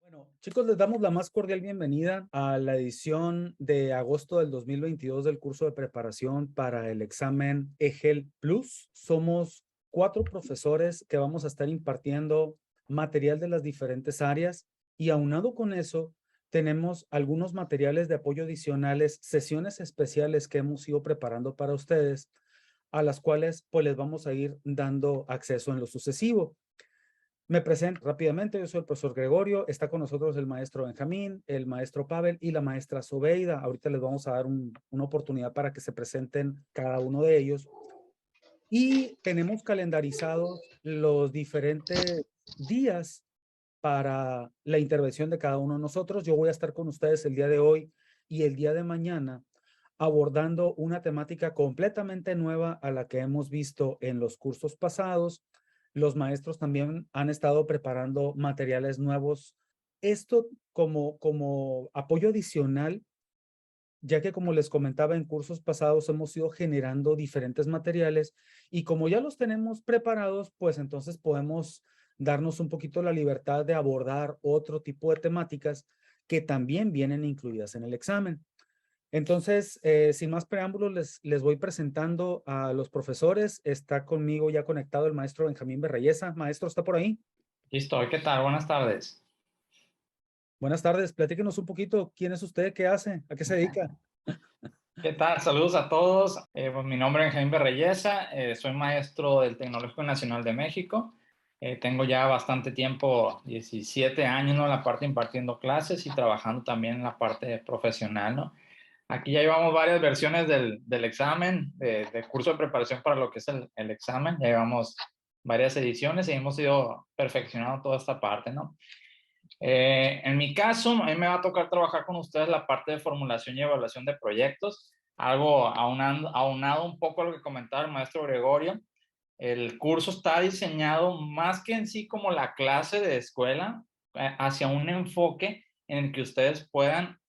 Bueno, chicos, les damos la más cordial bienvenida a la edición de agosto del 2022 del curso de preparación para el examen EGEL Plus. Somos 4 profesores que vamos a estar impartiendo material de las diferentes áreas y aunado con eso, tenemos algunos materiales de apoyo adicionales, sesiones especiales que hemos ido preparando para ustedes, a las cuales pues les vamos a ir dando acceso en lo sucesivo. Me presento rápidamente, yo soy el profesor Gregorio, está con nosotros el maestro Benjamín, el maestro Pavel y la maestra Sobeida. Ahorita les vamos a dar una oportunidad para que se presenten cada uno de ellos. Y tenemos calendarizados los diferentes días para la intervención de cada uno de nosotros. Yo voy a estar con ustedes el día de hoy y el día de mañana abordando una temática completamente nueva a la que hemos visto en los cursos pasados. Los maestros también han estado preparando materiales nuevos. Esto como apoyo adicional, ya que como les comentaba en cursos pasados hemos ido generando diferentes materiales y como ya los tenemos preparados, pues entonces podemos darnos un poquito la libertad de abordar otro tipo de temáticas que también vienen incluidas en el examen. Entonces, sin más preámbulos, les voy presentando a los profesores. Está conmigo ya conectado el maestro Benjamín Berreyesa. Maestro, ¿está por ahí? Listo, ¿qué tal? Buenas tardes. Buenas tardes. Platíquenos un poquito. ¿Quién es usted? ¿Qué hace? ¿A qué se dedica? ¿Qué tal? Saludos a todos. Pues mi nombre es Jaime Berreyesa, soy maestro del Tecnológico Nacional de México. Tengo ya bastante tiempo, 17 años, ¿no? En la parte impartiendo clases y trabajando también en la parte profesional, ¿no? Aquí ya llevamos varias versiones del examen, del curso de preparación para lo que es el examen. Ya llevamos varias ediciones y hemos ido perfeccionando toda esta parte, ¿no? En mi caso, a mí me va a tocar trabajar con ustedes la parte de formulación y evaluación de proyectos, algo aunado un poco a lo que comentaba el maestro Gregorio. El curso está diseñado más que en sí como la clase de escuela, hacia un enfoque en el que ustedes puedan,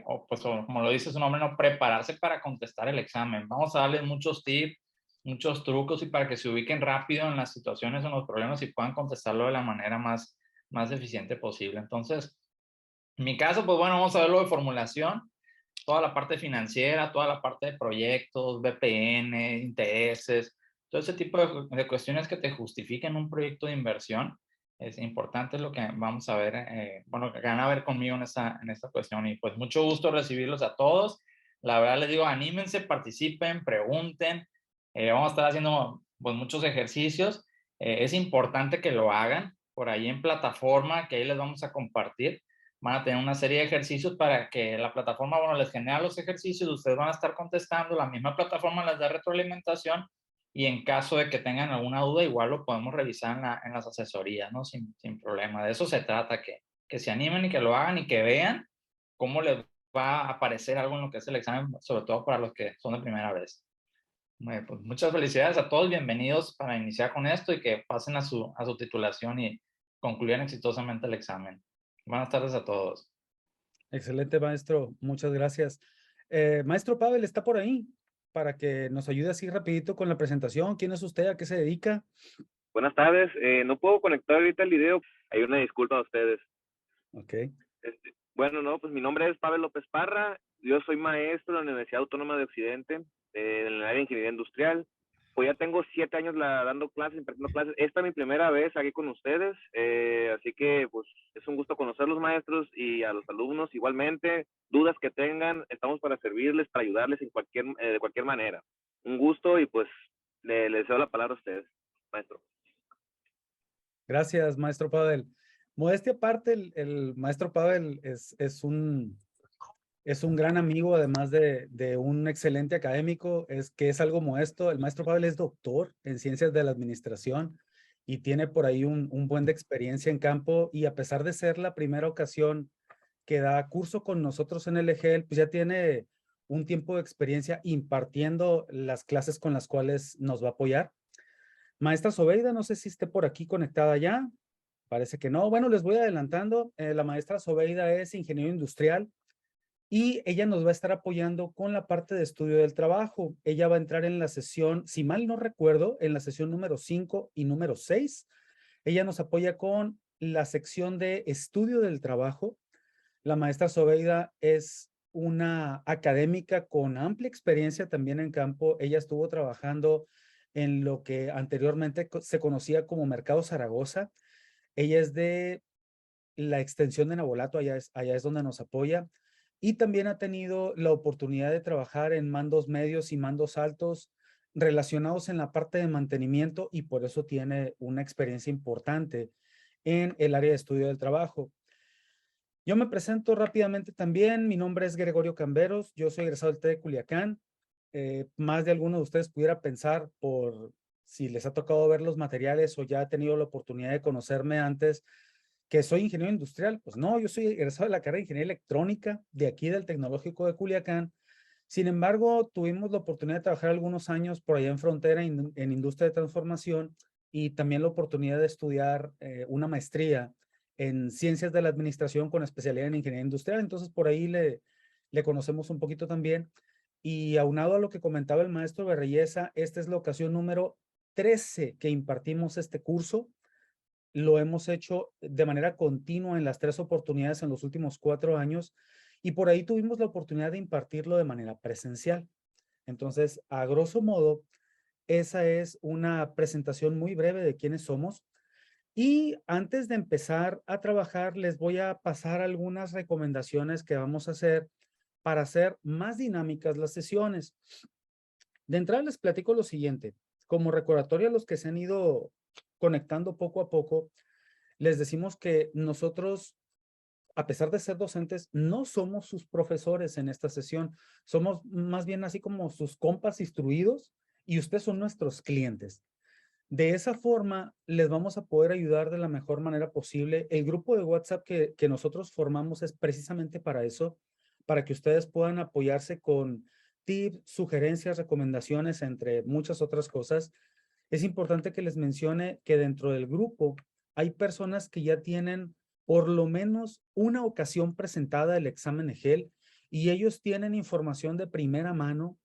o como lo dice su nombre, no prepararse para contestar el examen. Vamos a darles muchos tips, muchos trucos y para que se ubiquen rápido en las situaciones o en los problemas y puedan contestarlo de la manera más eficiente posible. Entonces, en mi caso, pues bueno, vamos a ver lo de formulación, toda la parte financiera, toda la parte de proyectos, VPN, intereses, todo ese tipo de cuestiones que te justifiquen un proyecto de inversión. Es importante lo que vamos a ver, bueno, que van a ver conmigo en esta cuestión. Y pues mucho gusto recibirlos a todos. La verdad les digo, anímense, participen, pregunten. Vamos a estar haciendo pues muchos ejercicios. Es importante que lo hagan por ahí en plataforma, que ahí les vamos a compartir. Van a tener una serie de ejercicios para que la plataforma, bueno, les genera los ejercicios, ustedes van a estar contestando, la misma plataforma les da retroalimentación y en caso de que tengan alguna duda, igual lo podemos revisar en las asesorías, ¿no? Sin problema. De eso se trata, que se animen y que lo hagan y que vean cómo les va a aparecer algo en lo que es el examen, sobre todo para los que son de primera vez. Bueno, pues muchas felicidades a todos, bienvenidos para iniciar con esto y que pasen a su titulación y concluyan exitosamente el examen. Buenas tardes a todos. Excelente, maestro. Muchas gracias. Maestro Pavel, ¿está por ahí? Para que nos ayude así rapidito con la presentación. ¿Quién es usted? ¿A qué se dedica? Buenas tardes, no puedo conectar ahorita el video, hay una disculpa a ustedes. Ok. Bueno, no, pues mi nombre es Pavel López Parra, yo soy maestro en la Universidad Autónoma de Occidente, en el área de Ingeniería Industrial. Pues ya tengo 7 años dando clases, impartiendo clases. Esta es mi primera vez aquí con ustedes, así que pues es un gusto conocer a los maestros y a los alumnos igualmente. Dudas que tengan, estamos para servirles, para ayudarles de cualquier manera. Un gusto y pues le cedo la palabra a ustedes, maestro. Gracias, maestro Pavel. Modestia aparte, el maestro Pavel es un gran amigo, además de un excelente académico, que es algo modesto. El maestro Pavel es doctor en ciencias de la administración y tiene por ahí un buen de experiencia en campo y a pesar de ser la primera ocasión que da curso con nosotros en el EGEL, pues ya tiene un tiempo de experiencia impartiendo las clases con las cuales nos va a apoyar. Maestra Sobeida, no sé si esté por aquí conectada ya. Parece que no. Bueno, les voy adelantando. La maestra Sobeida es ingeniero industrial y ella nos va a estar apoyando con la parte de estudio del trabajo. Ella va a entrar en la sesión, si mal no recuerdo, en la sesión número 5 y número 6. Ella nos apoya con la sección de estudio del trabajo. La maestra Zobeida es una académica con amplia experiencia también en campo. Ella estuvo trabajando en lo que anteriormente se conocía como Mercado Zaragoza. Ella es de la extensión de Nabolato, allá es donde nos apoya. Y también ha tenido la oportunidad de trabajar en mandos medios y mandos altos relacionados en la parte de mantenimiento y por eso tiene una experiencia importante en el área de estudio del trabajo. Yo me presento rápidamente también. Mi nombre es Gregorio Camberos. Yo soy egresado del TEC de Culiacán. Más de alguno de ustedes pudiera pensar por si les ha tocado ver los materiales o ya ha tenido la oportunidad de conocerme antes, que soy ingeniero industrial. Pues no, yo soy egresado de la carrera de Ingeniería Electrónica de aquí del Tecnológico de Culiacán. Sin embargo, tuvimos la oportunidad de trabajar algunos años por allá en frontera en industria de transformación y también la oportunidad de estudiar una maestría en ciencias de la administración con especialidad en ingeniería industrial. Entonces, por ahí le conocemos un poquito también. Y aunado a lo que comentaba el maestro Berreyesa, esta es la ocasión número 13 que impartimos este curso. Lo hemos hecho de manera continua en las 3 oportunidades en los últimos 4 años y por ahí tuvimos la oportunidad de impartirlo de manera presencial. Entonces, a grosso modo, esa es una presentación muy breve de quiénes somos. Y antes de empezar a trabajar, les voy a pasar algunas recomendaciones que vamos a hacer para hacer más dinámicas las sesiones. De entrada les platico lo siguiente. Como recordatorio a los que se han ido conectando poco a poco, les decimos que nosotros, a pesar de ser docentes, no somos sus profesores en esta sesión. Somos más bien así como sus compas instruidos y ustedes son nuestros clientes. De esa forma, les vamos a poder ayudar de la mejor manera posible. El grupo de WhatsApp que nosotros formamos es precisamente para eso, para que ustedes puedan apoyarse con tips, sugerencias, recomendaciones, entre muchas otras cosas. Es importante que les mencione que dentro del grupo hay personas que ya tienen por lo menos una ocasión presentada el examen EGEL y ellos tienen información de primera mano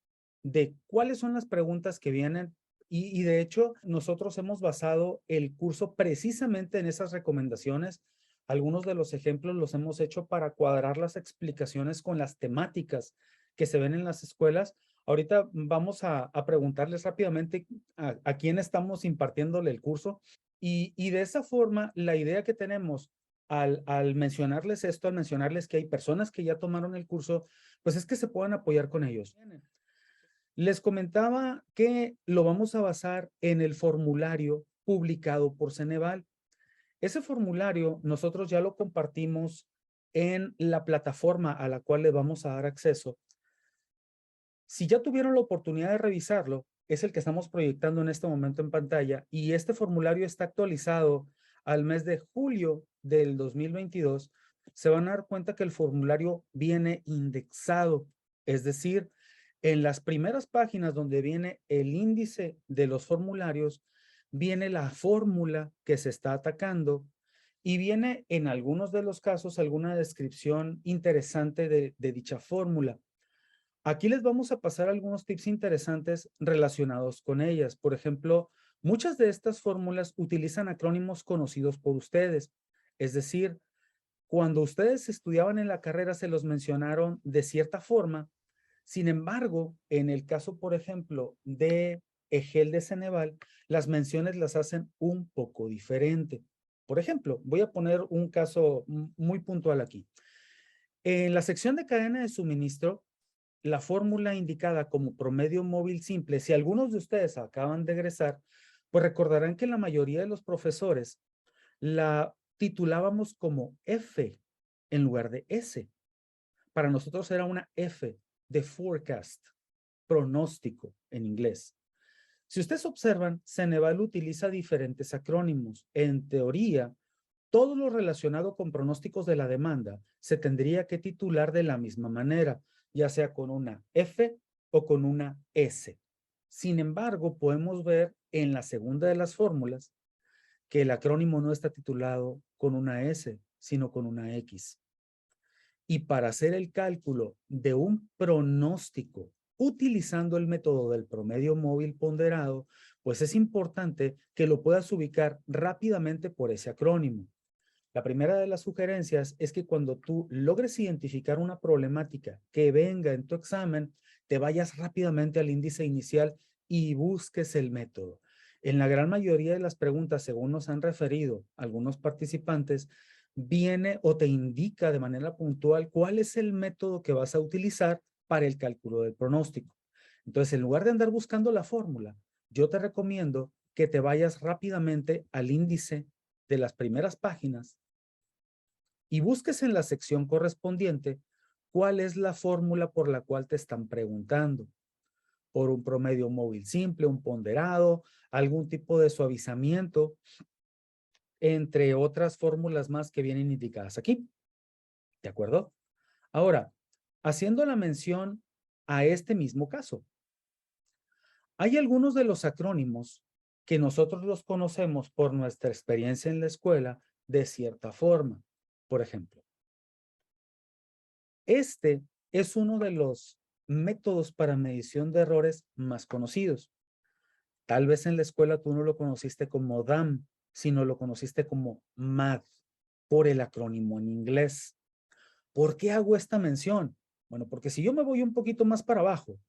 de cuáles son las preguntas que vienen y de hecho nosotros hemos basado el curso precisamente en esas recomendaciones. Algunos de los ejemplos los hemos hecho para cuadrar las explicaciones con las temáticas que se ven en las escuelas. Ahorita vamos a preguntarles rápidamente a quién estamos impartiéndole el curso y de esa forma la idea que tenemos al mencionarles esto, al mencionarles que hay personas que ya tomaron el curso, pues es que se puedan apoyar con ellos. Les comentaba que lo vamos a basar en el formulario publicado por Ceneval. Ese formulario nosotros ya lo compartimos en la plataforma a la cual le vamos a dar acceso. Si ya tuvieron la oportunidad de revisarlo, es el que estamos proyectando en este momento en pantalla y este formulario está actualizado al mes de julio del 2022. Se van a dar cuenta que el formulario viene indexado, es decir, en las primeras páginas donde viene el índice de los formularios, viene la fórmula que se está atacando y viene en algunos de los casos alguna descripción interesante de dicha fórmula. Aquí les vamos a pasar algunos tips interesantes relacionados con ellas. Por ejemplo, muchas de estas fórmulas utilizan acrónimos conocidos por ustedes. Es decir, cuando ustedes estudiaban en la carrera se los mencionaron de cierta forma. Sin embargo, en el caso, por ejemplo, de EGEL de Ceneval, las menciones las hacen un poco diferente. Por ejemplo, voy a poner un caso muy puntual aquí. En la sección de cadena de suministro, la fórmula indicada como promedio móvil simple, si algunos de ustedes acaban de egresar, pues recordarán que la mayoría de los profesores la titulábamos como F en lugar de S. Para nosotros era una F de forecast, pronóstico en inglés. Si ustedes observan, Ceneval utiliza diferentes acrónimos. En teoría, todo lo relacionado con pronósticos de la demanda se tendría que titular de la misma manera, ya sea con una F o con una S. Sin embargo, podemos ver en la segunda de las fórmulas que el acrónimo no está titulado con una S, sino con una X. Y para hacer el cálculo de un pronóstico utilizando el método del promedio móvil ponderado, pues es importante que lo puedas ubicar rápidamente por ese acrónimo. La primera de las sugerencias es que cuando tú logres identificar una problemática que venga en tu examen, te vayas rápidamente al índice inicial y busques el método. En la gran mayoría de las preguntas, según nos han referido algunos participantes, viene o te indica de manera puntual cuál es el método que vas a utilizar para el cálculo del pronóstico. Entonces, en lugar de andar buscando la fórmula, yo te recomiendo que te vayas rápidamente al índice de las primeras páginas y busques en la sección correspondiente cuál es la fórmula por la cual te están preguntando. Por un promedio móvil simple, un ponderado, algún tipo de suavizamiento, entre otras fórmulas más que vienen indicadas aquí. ¿De acuerdo? Ahora, haciendo la mención a este mismo caso, hay algunos de los acrónimos que nosotros los conocemos por nuestra experiencia en la escuela de cierta forma. Por ejemplo, este es uno de los métodos para medición de errores más conocidos. Tal vez en la escuela tú no lo conociste como DAM, sino lo conociste como MAD, por el acrónimo en inglés. ¿Por qué hago esta mención? Bueno, porque si yo me voy un poquito más para abajo,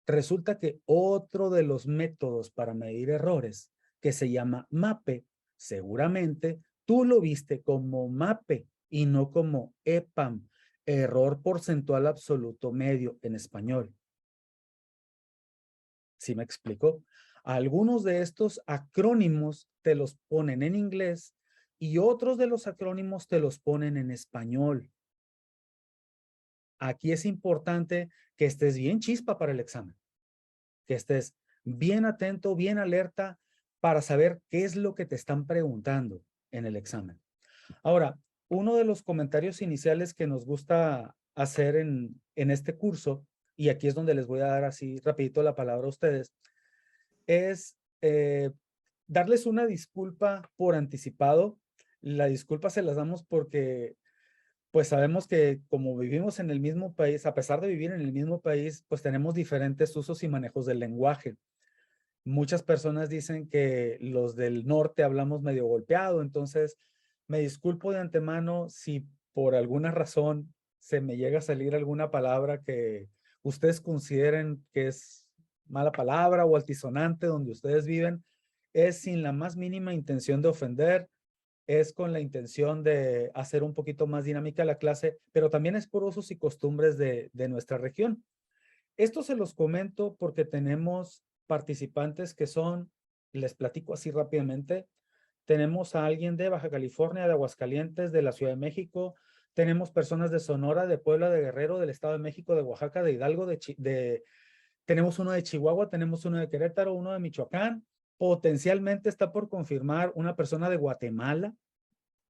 resulta que otro de los métodos para medir errores, que se llama MAPE, seguramente tú lo viste como MAPE y no como EPAM, error porcentual absoluto medio en español. ¿Sí me explico? Algunos de estos acrónimos te los ponen en inglés y otros de los acrónimos te los ponen en español. Aquí es importante que estés bien chispa para el examen, que estés bien atento, bien alerta para saber qué es lo que te están preguntando en el examen. Ahora, uno de los comentarios iniciales que nos gusta hacer en este curso, y aquí es donde les voy a dar así rapidito la palabra a ustedes, es darles una disculpa por anticipado. La disculpa se las damos porque pues sabemos que como vivimos en el mismo país, a pesar de vivir en el mismo país, pues tenemos diferentes usos y manejos del lenguaje. Muchas personas dicen que los del norte hablamos medio golpeado, entonces me disculpo de antemano si por alguna razón se me llega a salir alguna palabra que ustedes consideren que es mala palabra o altisonante donde ustedes viven. Es sin la más mínima intención de ofender, es con la intención de hacer un poquito más dinámica la clase, pero también es por usos y costumbres de nuestra región. Esto se los comento porque tenemos participantes que son, les platico así rápidamente, tenemos a alguien de Baja California, de Aguascalientes, de la Ciudad de México, tenemos personas de Sonora, de Puebla, de Guerrero, del Estado de México, de Oaxaca, de Hidalgo, tenemos uno de Chihuahua, tenemos uno de Querétaro, uno de Michoacán, potencialmente está por confirmar una persona de Guatemala,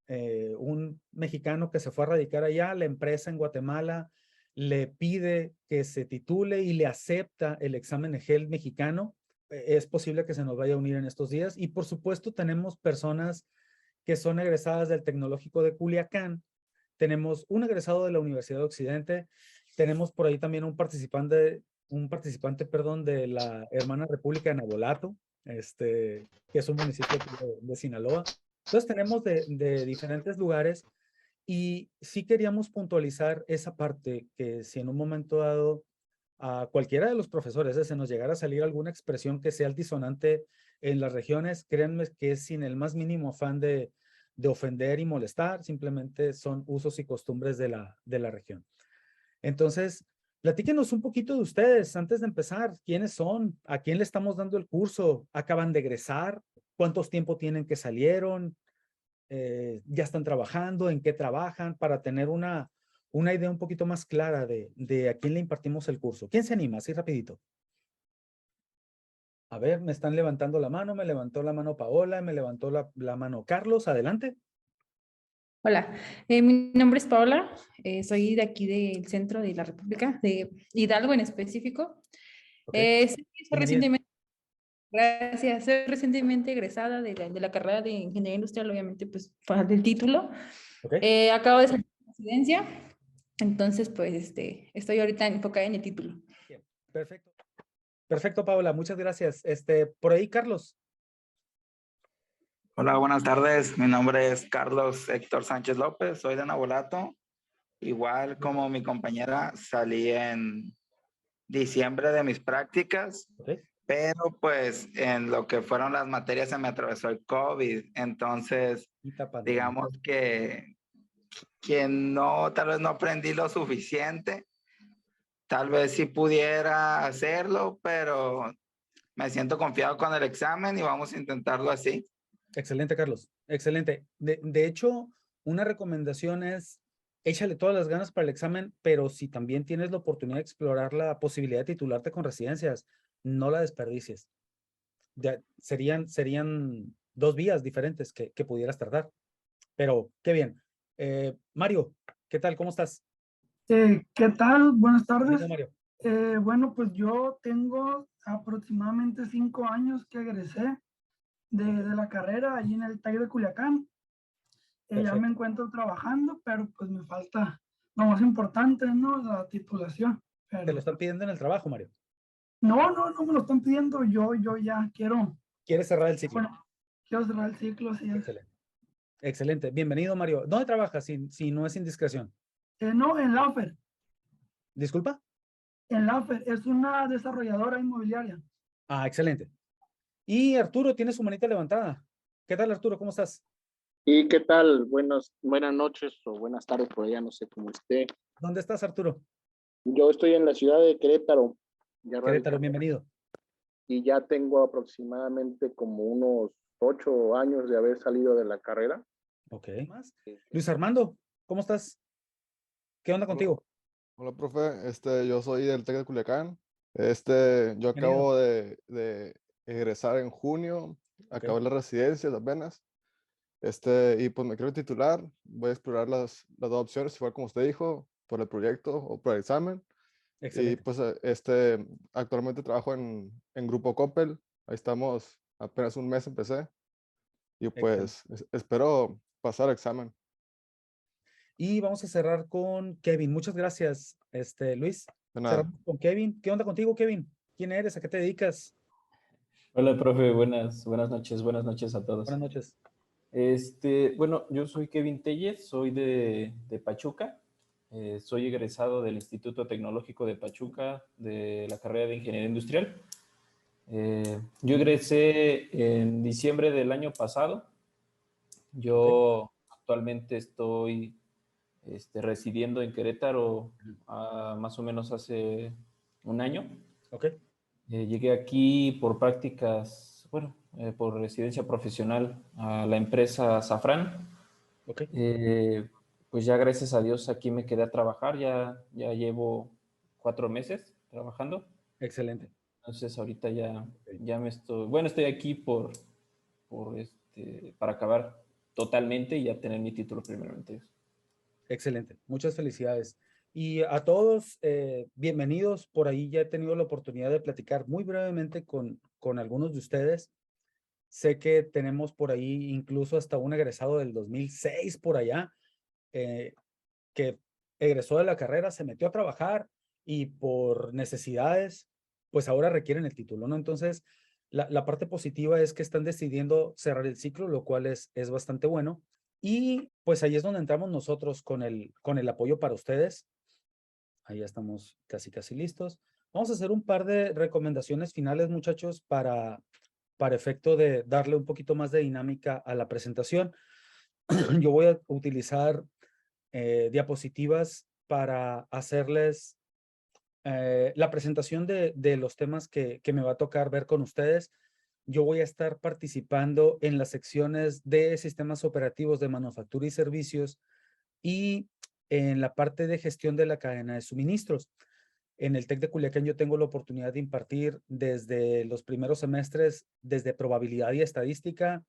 un mexicano que se fue a radicar allá, la empresa en Guatemala le pide que se titule y le acepta el examen EGEL mexicano. Es posible que se nos vaya a unir en estos días. Y por supuesto tenemos personas que son egresadas del Tecnológico de Culiacán. Tenemos un egresado de la Universidad de Occidente. Tenemos por ahí también un participante, de la hermana República de Nabolato, que es un municipio de Sinaloa. Entonces tenemos de diferentes lugares y sí queríamos puntualizar esa parte que si en un momento dado a cualquiera de los profesores se nos llegara a salir alguna expresión que sea altisonante en las regiones, créanme que es sin el más mínimo afán de ofender y molestar, simplemente son usos y costumbres de la región. Entonces, platíquenos un poquito de ustedes antes de empezar. ¿Quiénes son? ¿A quién le estamos dando el curso? ¿Acaban de egresar? ¿Cuántos tiempo tienen que salieron? ¿Ya están trabajando? ¿En qué trabajan? Para tener una idea un poquito más clara de a quién le impartimos el curso. ¿Quién se anima? Así rapidito. A ver, me están levantando la mano, me levantó la mano Paola, me levantó la mano Carlos. Adelante. Hola, mi nombre es Paola, soy de aquí del centro de la República, de Hidalgo en específico. Okay. Soy recientemente, gracias, soy recientemente egresada de la carrera de Ingeniería Industrial, obviamente pues del título. Okay. Acabo de salir de residencia, entonces pues estoy ahorita enfocada en el título. Bien, perfecto. Perfecto, Paola, muchas gracias. Por ahí, Carlos. Hola, buenas tardes. Mi nombre es Carlos Héctor Sánchez López, soy de Navolato. Igual como mi compañera, salí en diciembre de mis prácticas, Okay. pero pues en lo que fueron las materias se me atravesó el COVID. Entonces, digamos que no, tal vez no aprendí lo suficiente. Tal vez sí pudiera hacerlo, pero me siento confiado con el examen y vamos a intentarlo así. Excelente, Carlos. Excelente. De hecho, una recomendación es échale todas las ganas para el examen, pero si también tienes la oportunidad de explorar la posibilidad de titularte con residencias, no la desperdicies. Serían dos vías diferentes que pudieras tardar. Pero qué bien. Mario, ¿qué tal? ¿Cómo estás? ¿Qué tal? Buenas tardes. Bienvenido, Mario. Bueno, pues yo tengo aproximadamente 5 años que egresé de la carrera allí en el TEC de Culiacán. Ya Perfecto. me encuentro trabajando, pero pues me falta lo más importante, ¿no? La titulación. Te lo Pero están pidiendo en el trabajo, Mario. no me lo están pidiendo. Yo ya quiero, ¿Quieres cerrar el ciclo? bueno, quiero cerrar el ciclo, sí. Excelente. Excelente. Bienvenido, Mario. ¿Dónde trabajas si no es indiscreción? No, en Laufer. ¿Disculpa? En Laufer es una desarrolladora inmobiliaria. Ah, excelente. Y Arturo, tiene su manita levantada. ¿Qué tal, Arturo? ¿Cómo estás? ¿Y qué tal? Buenas noches o buenas tardes por allá, no sé cómo esté. ¿Dónde estás, Arturo? Yo estoy en la ciudad de Querétaro, ya Querétaro, radicado, bienvenido. y ya tengo aproximadamente como unos 8 años de haber salido de la carrera. Ok. ¿Más? Luis Armando, ¿cómo estás? ¿Qué onda contigo? Hola, profe. Yo soy del TEC de Culiacán. Yo Bienvenido. acabo de egresar en junio, Ok. acabé las residencias apenas. Y pues me quiero titular. Voy a explorar las dos opciones, igual como usted dijo, por el proyecto o por el examen. Y Excelente. pues actualmente trabajo en Grupo Coppel. Ahí estamos, apenas un mes empecé. Y Excelente. pues espero pasar el examen. Y vamos a cerrar con Kevin. Muchas gracias, Luis. De nada. Cerramos con Kevin. ¿Qué onda contigo, Kevin? ¿Quién eres? ¿A qué te dedicas? Hola, profe, buenas noches a todos. Buenas noches. Bueno, yo soy Kevin Tellez, soy de Pachuca, soy egresado del Instituto Tecnológico de Pachuca de la carrera de Ingeniería Industrial. Yo egresé en diciembre del año pasado. Yo actualmente estoy residiendo en Querétaro más o menos hace un año. Ok. Llegué aquí por prácticas, bueno, por residencia profesional a la empresa Safran. Ok. Pues ya gracias a Dios aquí me quedé a trabajar, ya llevo 4 meses trabajando. Excelente. Entonces ahorita ya estoy aquí para acabar totalmente y ya tener mi título primeramente. Excelente. Muchas felicidades. Y a todos, bienvenidos. Por ahí ya he tenido la oportunidad de platicar muy brevemente con algunos de ustedes. Sé que tenemos por ahí incluso hasta un egresado del 2006 por allá, que egresó de la carrera, se metió a trabajar y por necesidades, pues ahora requieren el título, ¿no? Entonces, la parte positiva es que están decidiendo cerrar el ciclo, lo cual es bastante bueno. Y pues ahí es donde entramos nosotros con el apoyo para ustedes. Ahí ya estamos casi listos. Vamos a hacer un par de recomendaciones finales, muchachos, para efecto de darle un poquito más de dinámica a la presentación. Yo voy a utilizar diapositivas para hacerles la presentación de los temas que me va a tocar ver con ustedes. Yo voy a estar participando en las secciones de sistemas operativos de manufactura y servicios y en la parte de gestión de la cadena de suministros. En el TEC de Culiacán yo tengo la oportunidad de impartir desde los primeros semestres, desde probabilidad y estadística,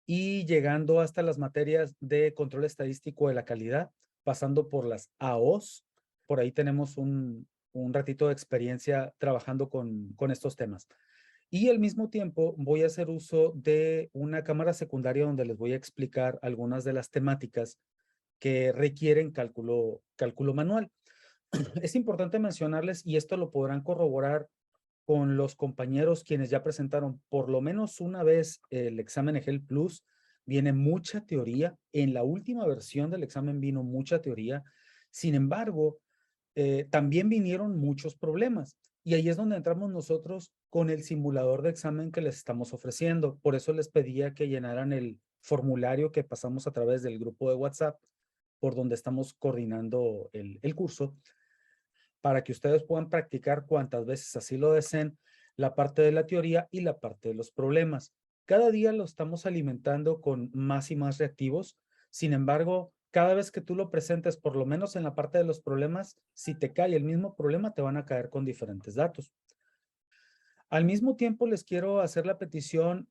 y llegando hasta las materias de control estadístico de la calidad, pasando por las AOs. Por ahí tenemos un ratito de experiencia trabajando con estos temas. Y al mismo tiempo voy a hacer uso de una cámara secundaria donde les voy a explicar algunas de las temáticas que requieren cálculo manual. Es importante mencionarles, y esto lo podrán corroborar con los compañeros quienes ya presentaron por lo menos una vez el examen EGEL Plus, viene mucha teoría. En la última versión del examen vino mucha teoría. Sin embargo, también vinieron muchos problemas. Y ahí es donde entramos nosotros con el simulador de examen que les estamos ofreciendo. Por eso les pedía que llenaran el formulario que pasamos a través del grupo de WhatsApp, por donde estamos coordinando el curso, para que ustedes puedan practicar cuantas veces así lo deseen, la parte de la teoría y la parte de los problemas. Cada día lo estamos alimentando con más y más reactivos. Sin embargo, cada vez que tú lo presentes, por lo menos en la parte de los problemas, si te cae el mismo problema, te van a caer con diferentes datos. Al mismo tiempo, les quiero hacer la petición,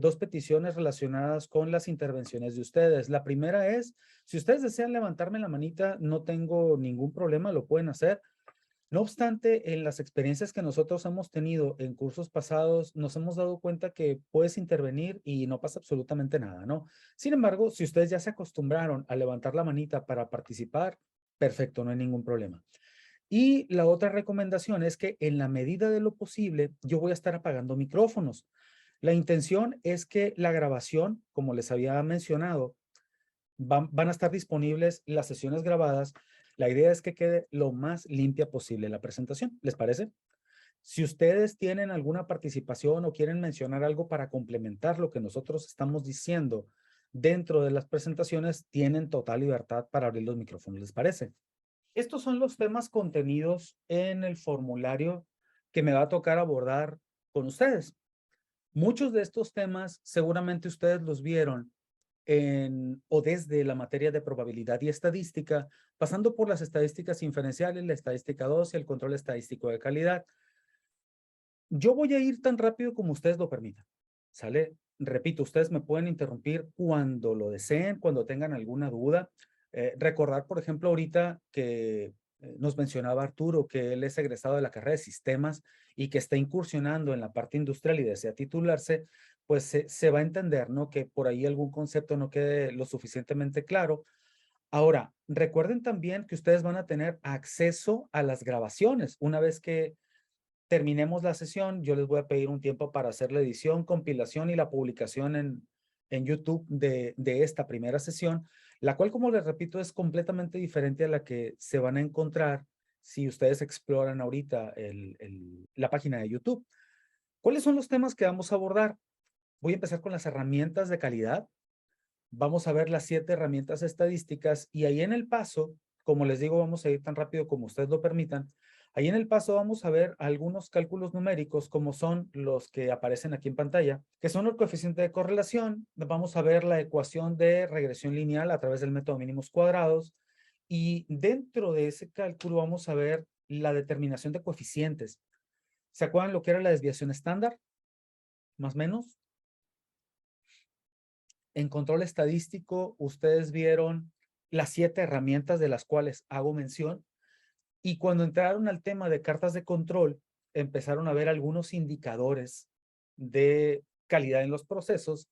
dos peticiones relacionadas con las intervenciones de ustedes. La primera es, si ustedes desean levantarme la manita, no tengo ningún problema, lo pueden hacer. No obstante, en las experiencias que nosotros hemos tenido en cursos pasados, nos hemos dado cuenta que puedes intervenir y no pasa absolutamente nada, ¿no? Sin embargo, si ustedes ya se acostumbraron a levantar la manita para participar, perfecto, no hay ningún problema. Y la otra recomendación es que en la medida de lo posible, yo voy a estar apagando micrófonos. La intención es que la grabación, como les había mencionado, van a estar disponibles las sesiones grabadas. La idea es que quede lo más limpia posible la presentación. ¿Les parece? Si ustedes tienen alguna participación o quieren mencionar algo para complementar lo que nosotros estamos diciendo dentro de las presentaciones, tienen total libertad para abrir los micrófonos. ¿Les parece? Estos son los temas contenidos en el formulario que me va a tocar abordar con ustedes. Muchos de estos temas seguramente ustedes los vieron o desde la materia de probabilidad y estadística, pasando por las estadísticas inferenciales, la estadística 2 y el control estadístico de calidad. Yo voy a ir tan rápido como ustedes lo permitan, ¿sale? Repito, ustedes me pueden interrumpir cuando lo deseen, cuando tengan alguna duda. Recordar, por ejemplo, ahorita que nos mencionaba Arturo que él es egresado de la carrera de sistemas y que está incursionando en la parte industrial y desea titularse, pues se va a entender, ¿no? Que por ahí algún concepto no quede lo suficientemente claro. Ahora, recuerden también que ustedes van a tener acceso a las grabaciones. Una vez que terminemos la sesión, yo les voy a pedir un tiempo para hacer la edición, compilación y la publicación en YouTube de esta primera sesión, la cual, como les repito, es completamente diferente a la que se van a encontrar si ustedes exploran ahorita la página de YouTube. ¿Cuáles son los temas que vamos a abordar? Voy a empezar con las herramientas de calidad. Vamos a ver las 7 herramientas estadísticas y ahí en el paso, como les digo, vamos a ir tan rápido como ustedes lo permitan. Ahí en el paso vamos a ver algunos cálculos numéricos como son los que aparecen aquí en pantalla, que son el coeficiente de correlación. Vamos a ver la ecuación de regresión lineal a través del método mínimos cuadrados y dentro de ese cálculo vamos a ver la determinación de coeficientes. ¿Se acuerdan lo que era la desviación estándar? Más o menos. En control estadístico, ustedes vieron las 7 herramientas de las cuales hago mención. Y cuando entraron al tema de cartas de control, empezaron a ver algunos indicadores de calidad en los procesos.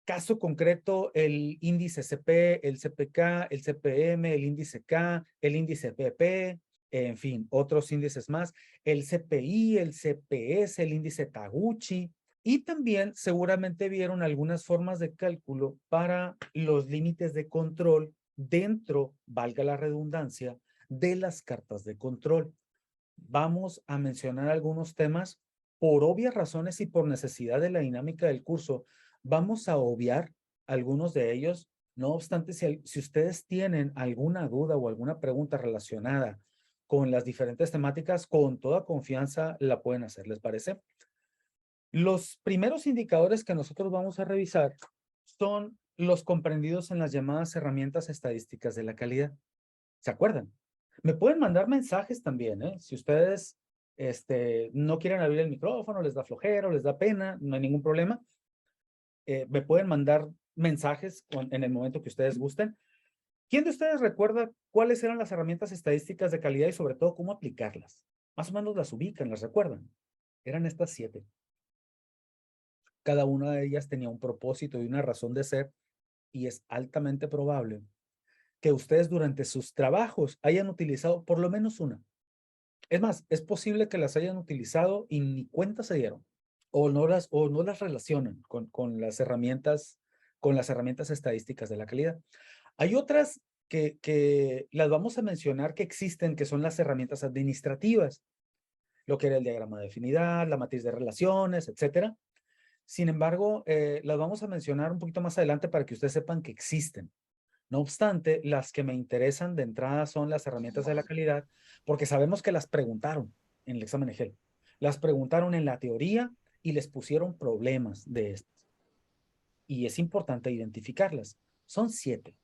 Caso concreto, el índice CP, el CPK, el CPM, el índice K, el índice PP, en fin, otros índices más, el CPI, el CPS, el índice Taguchi. Y también seguramente vieron algunas formas de cálculo para los límites de control dentro, valga la redundancia, de las cartas de control. Vamos a mencionar algunos temas por obvias razones y por necesidad de la dinámica del curso. Vamos a obviar algunos de ellos. No obstante, si ustedes tienen alguna duda o alguna pregunta relacionada con las diferentes temáticas, con toda confianza la pueden hacer. ¿Les parece? Los primeros indicadores que nosotros vamos a revisar son los comprendidos en las llamadas herramientas estadísticas de la calidad. ¿Se acuerdan? Me pueden mandar mensajes también, ¿eh? Si ustedes no quieren abrir el micrófono, les da flojera o les da pena, no hay ningún problema. Me pueden mandar mensajes en el momento que ustedes gusten. ¿Quién de ustedes recuerda cuáles eran las herramientas estadísticas de calidad y sobre todo cómo aplicarlas? Más o menos las ubican, las recuerdan. Eran estas 7. Cada una de ellas tenía un propósito y una razón de ser y es altamente probable que ustedes durante sus trabajos hayan utilizado por lo menos una. Es más, es posible que las hayan utilizado y ni cuenta se dieron, o no las relacionan con las herramientas estadísticas de la calidad. Hay otras que las vamos a mencionar que existen, que son las herramientas administrativas, lo que era el diagrama de afinidad, la matriz de relaciones, etcétera. Sin embargo, las vamos a mencionar un poquito más adelante para que ustedes sepan que existen. No obstante, las que me interesan de entrada son las herramientas de la calidad, porque sabemos que las preguntaron en el examen EGEL. Las preguntaron en la teoría y les pusieron problemas de estas. Y es importante identificarlas. Son 7.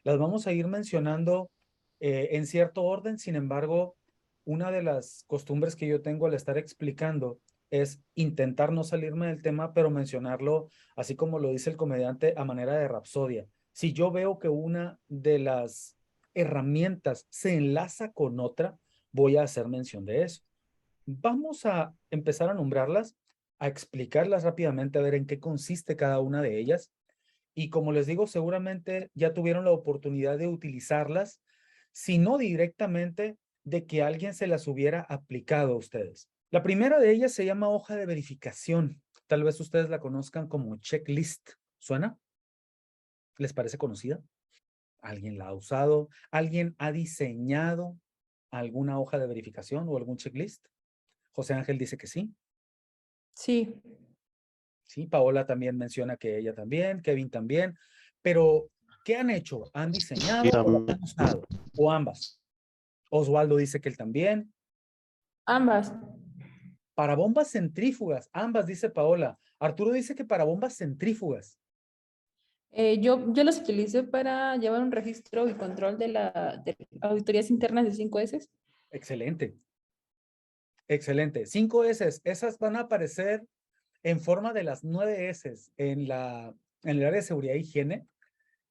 Las vamos a ir mencionando en cierto orden. Sin embargo, una de las costumbres que yo tengo al estar explicando es intentar no salirme del tema, pero mencionarlo, así como lo dice el comediante, a manera de rapsodia. Si yo veo que una de las herramientas se enlaza con otra, voy a hacer mención de eso. Vamos a empezar a nombrarlas, a explicarlas rápidamente, a ver en qué consiste cada una de ellas. Y como les digo, seguramente ya tuvieron la oportunidad de utilizarlas, si no directamente, de que alguien se las hubiera aplicado a ustedes. La primera de ellas se llama hoja de verificación. Tal vez ustedes la conozcan como checklist. ¿Suena? ¿Les parece conocida? ¿Alguien la ha usado? ¿Alguien ha diseñado alguna hoja de verificación o algún checklist? José Ángel dice que sí. Sí. Sí, Paola también menciona que ella también, Kevin también. Pero, ¿qué han hecho? ¿Han diseñado o han usado? O ambas. Osvaldo dice que él también. Ambas. Para bombas centrífugas, ambas, dice Paola. Arturo dice que para bombas centrífugas. Yo los utilizo para llevar un registro y control de auditorías internas de 5S. Excelente. Excelente. 5 S, esas van a aparecer en forma de las 9 S en el área de seguridad e higiene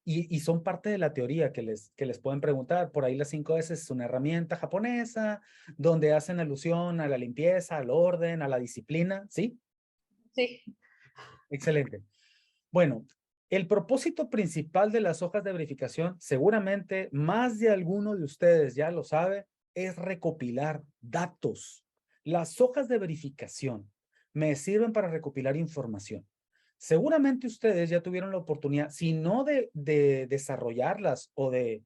y son parte de la teoría que les pueden preguntar. Por ahí las 5 S es una herramienta japonesa donde hacen alusión a la limpieza, al orden, a la disciplina, ¿sí? Sí. Excelente. Bueno, el propósito principal de las hojas de verificación, seguramente más de alguno de ustedes ya lo sabe, es recopilar datos. Las hojas de verificación me sirven para recopilar información. Seguramente ustedes ya tuvieron la oportunidad, si no de desarrollarlas o de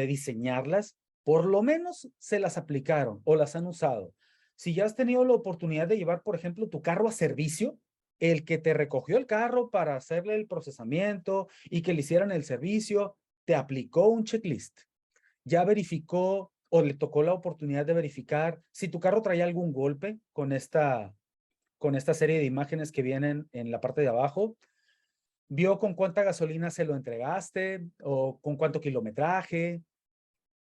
diseñarlas, por lo menos se las aplicaron o las han usado. Si ya has tenido la oportunidad de llevar, por ejemplo, tu carro a servicio, el que te recogió el carro para hacerle el procesamiento y que le hicieran el servicio, te aplicó un checklist. Ya verificó o le tocó la oportunidad de verificar si tu carro traía algún golpe con esta serie de imágenes que vienen en la parte de abajo. Vio con cuánta gasolina se lo entregaste o con cuánto kilometraje.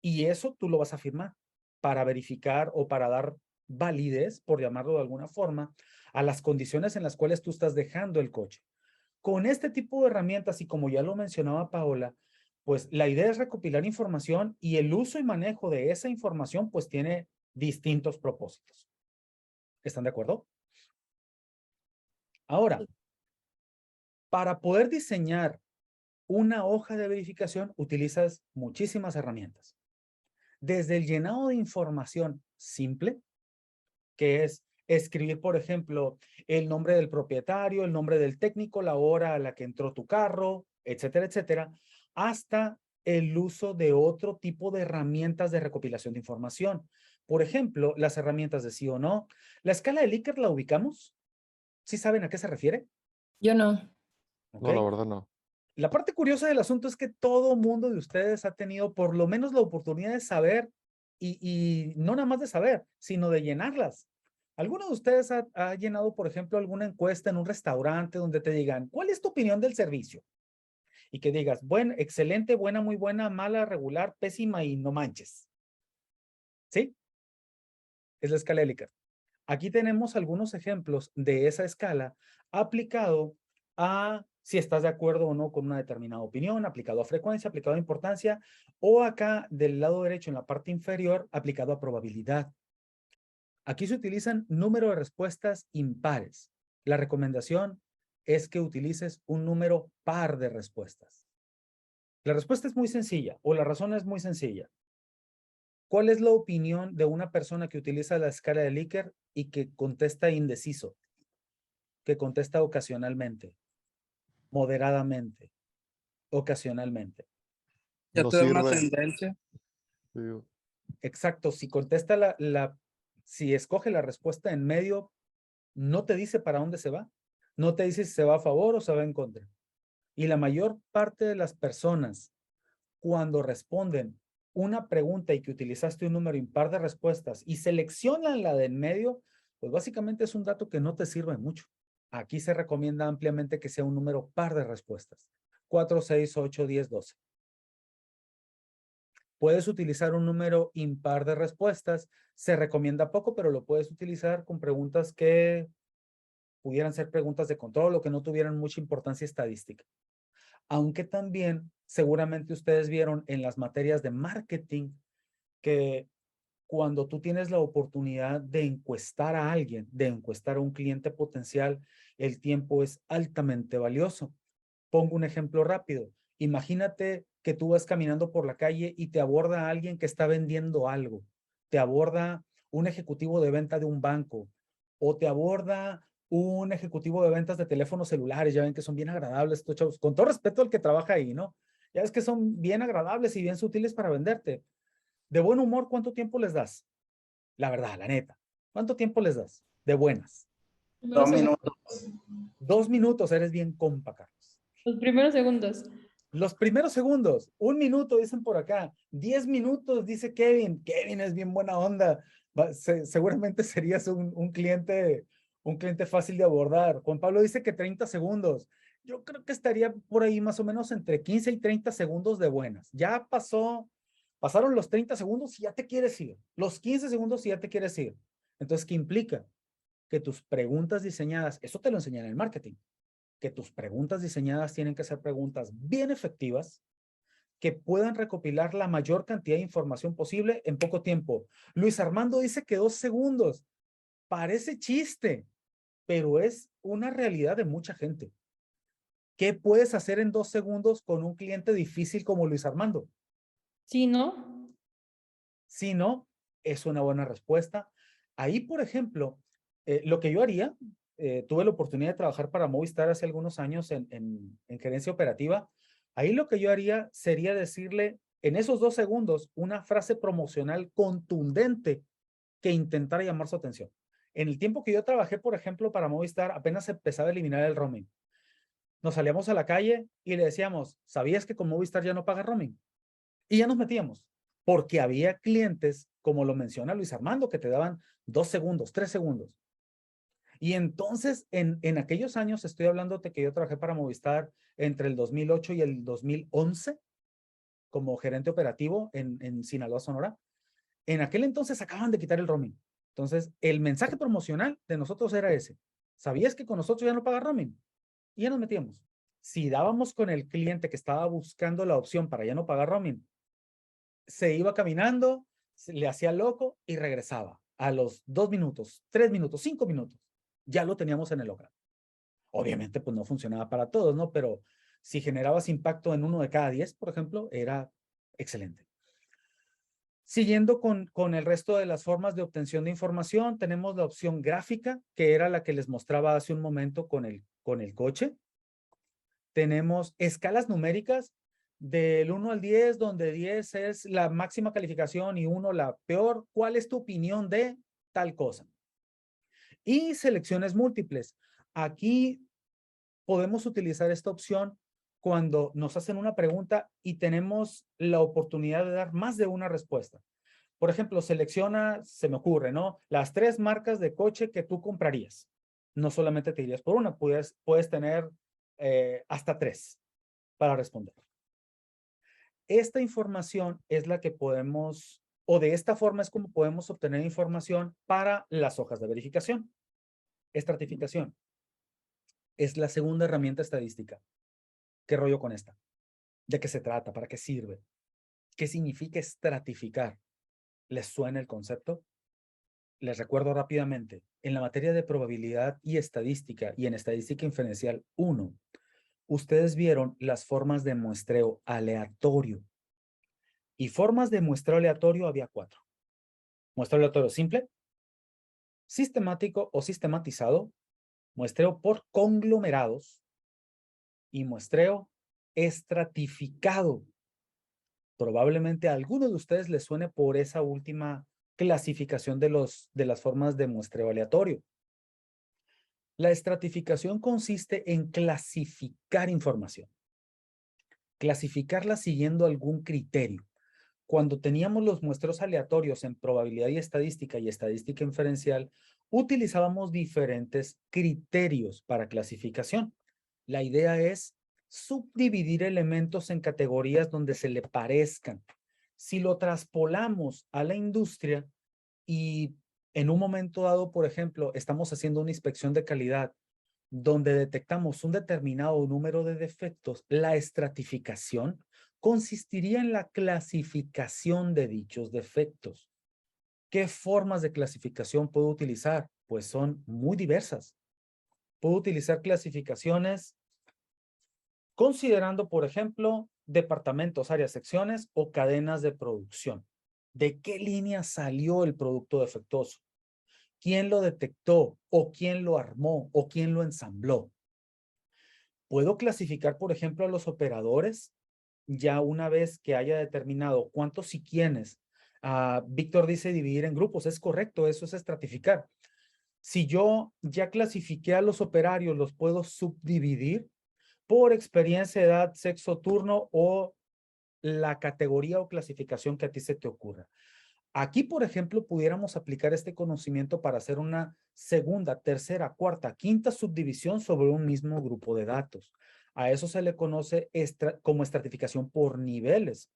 Y eso tú lo vas a firmar para verificar o para dar validez, por llamarlo de alguna forma, a las condiciones en las cuales tú estás dejando el coche. Con este tipo de herramientas, y como ya lo mencionaba Paola, pues la idea es recopilar información y el uso y manejo de esa información pues tiene distintos propósitos. ¿Están de acuerdo? Ahora, para poder diseñar una hoja de verificación utilizas muchísimas herramientas. Desde el llenado de información simple, que es escribir, por ejemplo, el nombre del propietario, el nombre del técnico, la hora a la que entró tu carro, etcétera, etcétera, hasta el uso de otro tipo de herramientas de recopilación de información. Por ejemplo, las herramientas de sí o no. ¿La escala de Likert la ubicamos? ¿Sí saben a qué se refiere? Yo no. No, la verdad no. La parte curiosa del asunto es que todo mundo de ustedes ha tenido por lo menos la oportunidad de saber y no nada más de saber, sino de llenarlas. ¿Alguno de ustedes ha llenado, por ejemplo, alguna encuesta en un restaurante donde te digan, ¿cuál es tu opinión del servicio? Y que digas, bueno, excelente, buena, muy buena, mala, regular, pésima y no manches. ¿Sí? Es la escala de Likert. Aquí tenemos algunos ejemplos de esa escala aplicado a si estás de acuerdo o no con una determinada opinión, aplicado a frecuencia, aplicado a importancia, o acá del lado derecho en la parte inferior, aplicado a probabilidad. Aquí se utilizan número de respuestas impares. La recomendación es que utilices un número par de respuestas. La respuesta es muy sencilla, o la razón es muy sencilla. ¿Cuál es la opinión de una persona que utiliza la escala de Likert y que contesta indeciso? Que contesta ocasionalmente, moderadamente, ocasionalmente. Ya No te da una sirve. tendencia. Digo, Exacto, si contesta si escoge la respuesta en medio, no te dice para dónde se va. No te dice si se va a favor o se va en contra. Y la mayor parte de las personas, cuando responden una pregunta y que utilizaste un número impar de respuestas y seleccionan la de en medio, pues básicamente es un dato que no te sirve mucho. Aquí se recomienda ampliamente que sea un número par de respuestas. 4, 6, 8, 10, 12. Puedes utilizar un número impar de respuestas. Se recomienda poco, pero lo puedes utilizar con preguntas que pudieran ser preguntas de control o que no tuvieran mucha importancia estadística. Aunque también seguramente ustedes vieron en las materias de marketing que cuando tú tienes la oportunidad de encuestar a alguien, de encuestar a un cliente potencial, el tiempo es altamente valioso. Pongo un ejemplo rápido. Imagínate que tú vas caminando por la calle y te aborda alguien que está vendiendo algo. Te aborda un ejecutivo de venta de un banco o te aborda un ejecutivo de ventas de teléfonos celulares. Ya ven que son bien agradables estos chavos. Con todo respeto al que trabaja ahí, ¿no? Ya ves que son bien agradables y bien sutiles para venderte. De buen humor, ¿cuánto tiempo les das? La verdad, la neta. ¿Cuánto tiempo les das? De buenas. 2 minutos. 2 minutos, eres bien compa, Carlos. Los primeros segundos. Los primeros segundos, 1 minuto, dicen por acá. 10 minutos, dice Kevin. Kevin es bien buena onda. Seguramente serías un cliente fácil de abordar. Juan Pablo dice que 30 segundos. Yo creo que estaría por ahí más o menos entre 15 y 30 segundos de buenas. Ya pasaron los 30 segundos y ya te quieres ir. Los 15 segundos y ya te quieres ir. Entonces, ¿qué implica? Que tus preguntas diseñadas, eso te lo enseñan en el marketing, que tus preguntas diseñadas tienen que ser preguntas bien efectivas, que puedan recopilar la mayor cantidad de información posible en poco tiempo. Luis Armando dice que 2 segundos. Parece chiste, pero es una realidad de mucha gente. ¿Qué puedes hacer en 2 segundos con un cliente difícil como Luis Armando? Sí, ¿no? Si no, es una buena respuesta. Ahí, por ejemplo, lo que yo haría, tuve la oportunidad de trabajar para Movistar hace algunos años en gerencia operativa. Ahí lo que yo haría sería decirle en esos 2 segundos una frase promocional contundente que intentara llamar su atención. En el tiempo que yo trabajé, por ejemplo, para Movistar, apenas se empezaba a eliminar el roaming. Nos salíamos a la calle y le decíamos, ¿sabías que con Movistar ya no paga roaming? Y ya nos metíamos, porque había clientes, como lo menciona Luis Armando, que te daban 2 segundos, 3 segundos. Y entonces, en aquellos años, estoy hablando de que yo trabajé para Movistar entre el 2008 y el 2011 como gerente operativo en Sinaloa, Sonora. En aquel entonces acaban de quitar el roaming. Entonces, el mensaje promocional de nosotros era ese. ¿Sabías que con nosotros ya no paga roaming? Y ya nos metíamos. Si dábamos con el cliente que estaba buscando la opción para ya no pagar roaming, se iba caminando, le hacía loco y regresaba a los 2 minutos, 3 minutos, 5 minutos. Ya lo teníamos en el local. Obviamente, pues no funcionaba para todos, ¿no? Pero si generabas impacto en 1 de cada 10, por ejemplo, era excelente. Siguiendo con el resto de las formas de obtención de información, tenemos la opción gráfica, que era la que les mostraba hace un momento con el coche. Tenemos escalas numéricas del 1 al 10, donde 10 es la máxima calificación y 1 la peor. ¿Cuál es tu opinión de tal cosa? Y selecciones múltiples. Aquí podemos utilizar esta opción cuando nos hacen una pregunta y tenemos la oportunidad de dar más de una respuesta. Por ejemplo, selecciona, se me ocurre, ¿no? Las 3 marcas de coche que tú comprarías. No solamente te irías por una, puedes tener hasta 3 para responder. Esta información es la que podemos, o de esta forma es como podemos obtener información para las hojas de verificación. Estratificación. Es la segunda herramienta estadística. ¿Qué rollo con esta? ¿De qué se trata? ¿Para qué sirve? ¿Qué significa estratificar? ¿Les suena el concepto? Les recuerdo rápidamente. En la materia de probabilidad y estadística y en estadística inferencial 1, ustedes vieron las formas de muestreo aleatorio. Y formas de muestreo aleatorio había 4. Muestreo aleatorio simple, sistemático o sistematizado, muestreo por conglomerados y muestreo estratificado. Probablemente a alguno de ustedes les suene por esa última clasificación de las formas de muestreo aleatorio. La estratificación consiste en clasificar información. Clasificarla siguiendo algún criterio. Cuando teníamos los muestreos aleatorios en probabilidad y estadística inferencial, utilizábamos diferentes criterios para clasificación. La idea es subdividir elementos en categorías donde se le parezcan. Si lo traspolamos a la industria y en un momento dado, por ejemplo, estamos haciendo una inspección de calidad donde detectamos un determinado número de defectos, la estratificación consistiría en la clasificación de dichos defectos. ¿Qué formas de clasificación puedo utilizar? Pues son muy diversas. Puedo utilizar clasificaciones considerando, por ejemplo, departamentos, áreas, secciones o cadenas de producción. ¿De qué línea salió el producto defectuoso? ¿Quién lo detectó o quién lo armó o quién lo ensambló? Puedo clasificar, por ejemplo, a los operadores ya una vez que haya determinado cuántos y quiénes. Víctor dice dividir en grupos. Es correcto, eso es estratificar. Si yo ya clasifiqué a los operarios, los puedo subdividir por experiencia, edad, sexo, turno o la categoría o clasificación que a ti se te ocurra. Aquí, por ejemplo, pudiéramos aplicar este conocimiento para hacer una segunda, tercera, cuarta, quinta subdivisión sobre un mismo grupo de datos. A eso se le conoce como estratificación por niveles.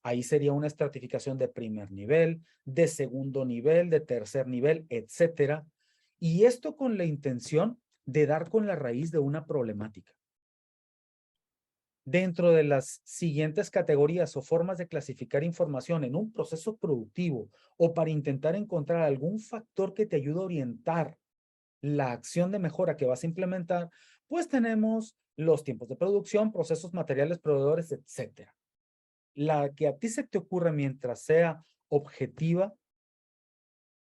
Ahí sería una estratificación de primer nivel, de segundo nivel, de tercer nivel, etcétera. Y esto con la intención de dar con la raíz de una problemática. Dentro de las siguientes categorías o formas de clasificar información en un proceso productivo o para intentar encontrar algún factor que te ayude a orientar la acción de mejora que vas a implementar, pues tenemos los tiempos de producción, procesos, materiales, proveedores, etcétera. La que a ti se te ocurre mientras sea objetiva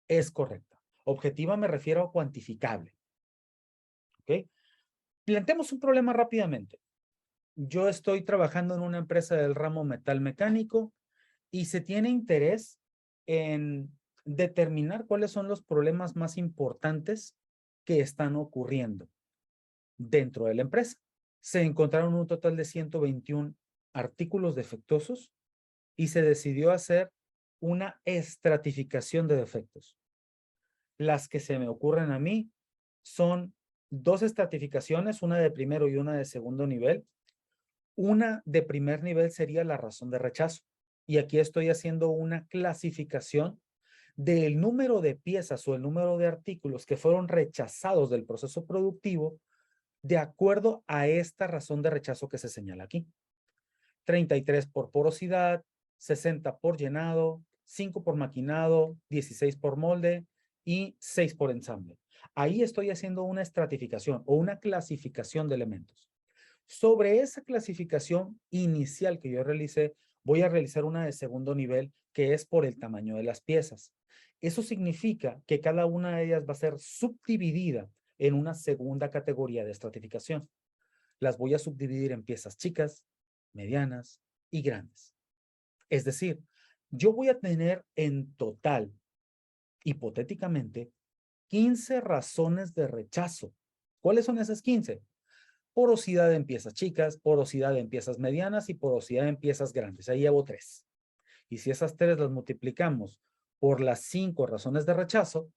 es correcta. Objetiva me refiero a cuantificable. ¿Ok? Planteemos un problema rápidamente. Yo estoy trabajando en una empresa del ramo metal mecánico y se tiene interés en determinar cuáles son los problemas más importantes que están ocurriendo dentro de la empresa. Se encontraron un total de 121 artículos defectuosos y se decidió hacer una estratificación de defectos. Las que se me ocurren a mí son 2 estratificaciones, una de primero y una de segundo nivel. Una de primer nivel sería la razón de rechazo. Y aquí estoy haciendo una clasificación del número de piezas o el número de artículos que fueron rechazados del proceso productivo de acuerdo a esta razón de rechazo que se señala aquí. 33 por porosidad, 60 por llenado, 5 por maquinado, 16 por molde y 6 por ensamble. Ahí estoy haciendo una estratificación o una clasificación de elementos. Sobre esa clasificación inicial que yo realicé, voy a realizar una de segundo nivel que es por el tamaño de las piezas. Eso significa que cada una de ellas va a ser subdividida en una segunda categoría de estratificación. Las voy a subdividir en piezas chicas, medianas y grandes. Es decir, yo voy a tener en total, hipotéticamente, 15 razones de rechazo. ¿Cuáles son esas 15? Porosidad en piezas chicas, porosidad en piezas medianas y porosidad en piezas grandes. Ahí llevo 3. Y si esas 3 las multiplicamos por las 5 razones de rechazo,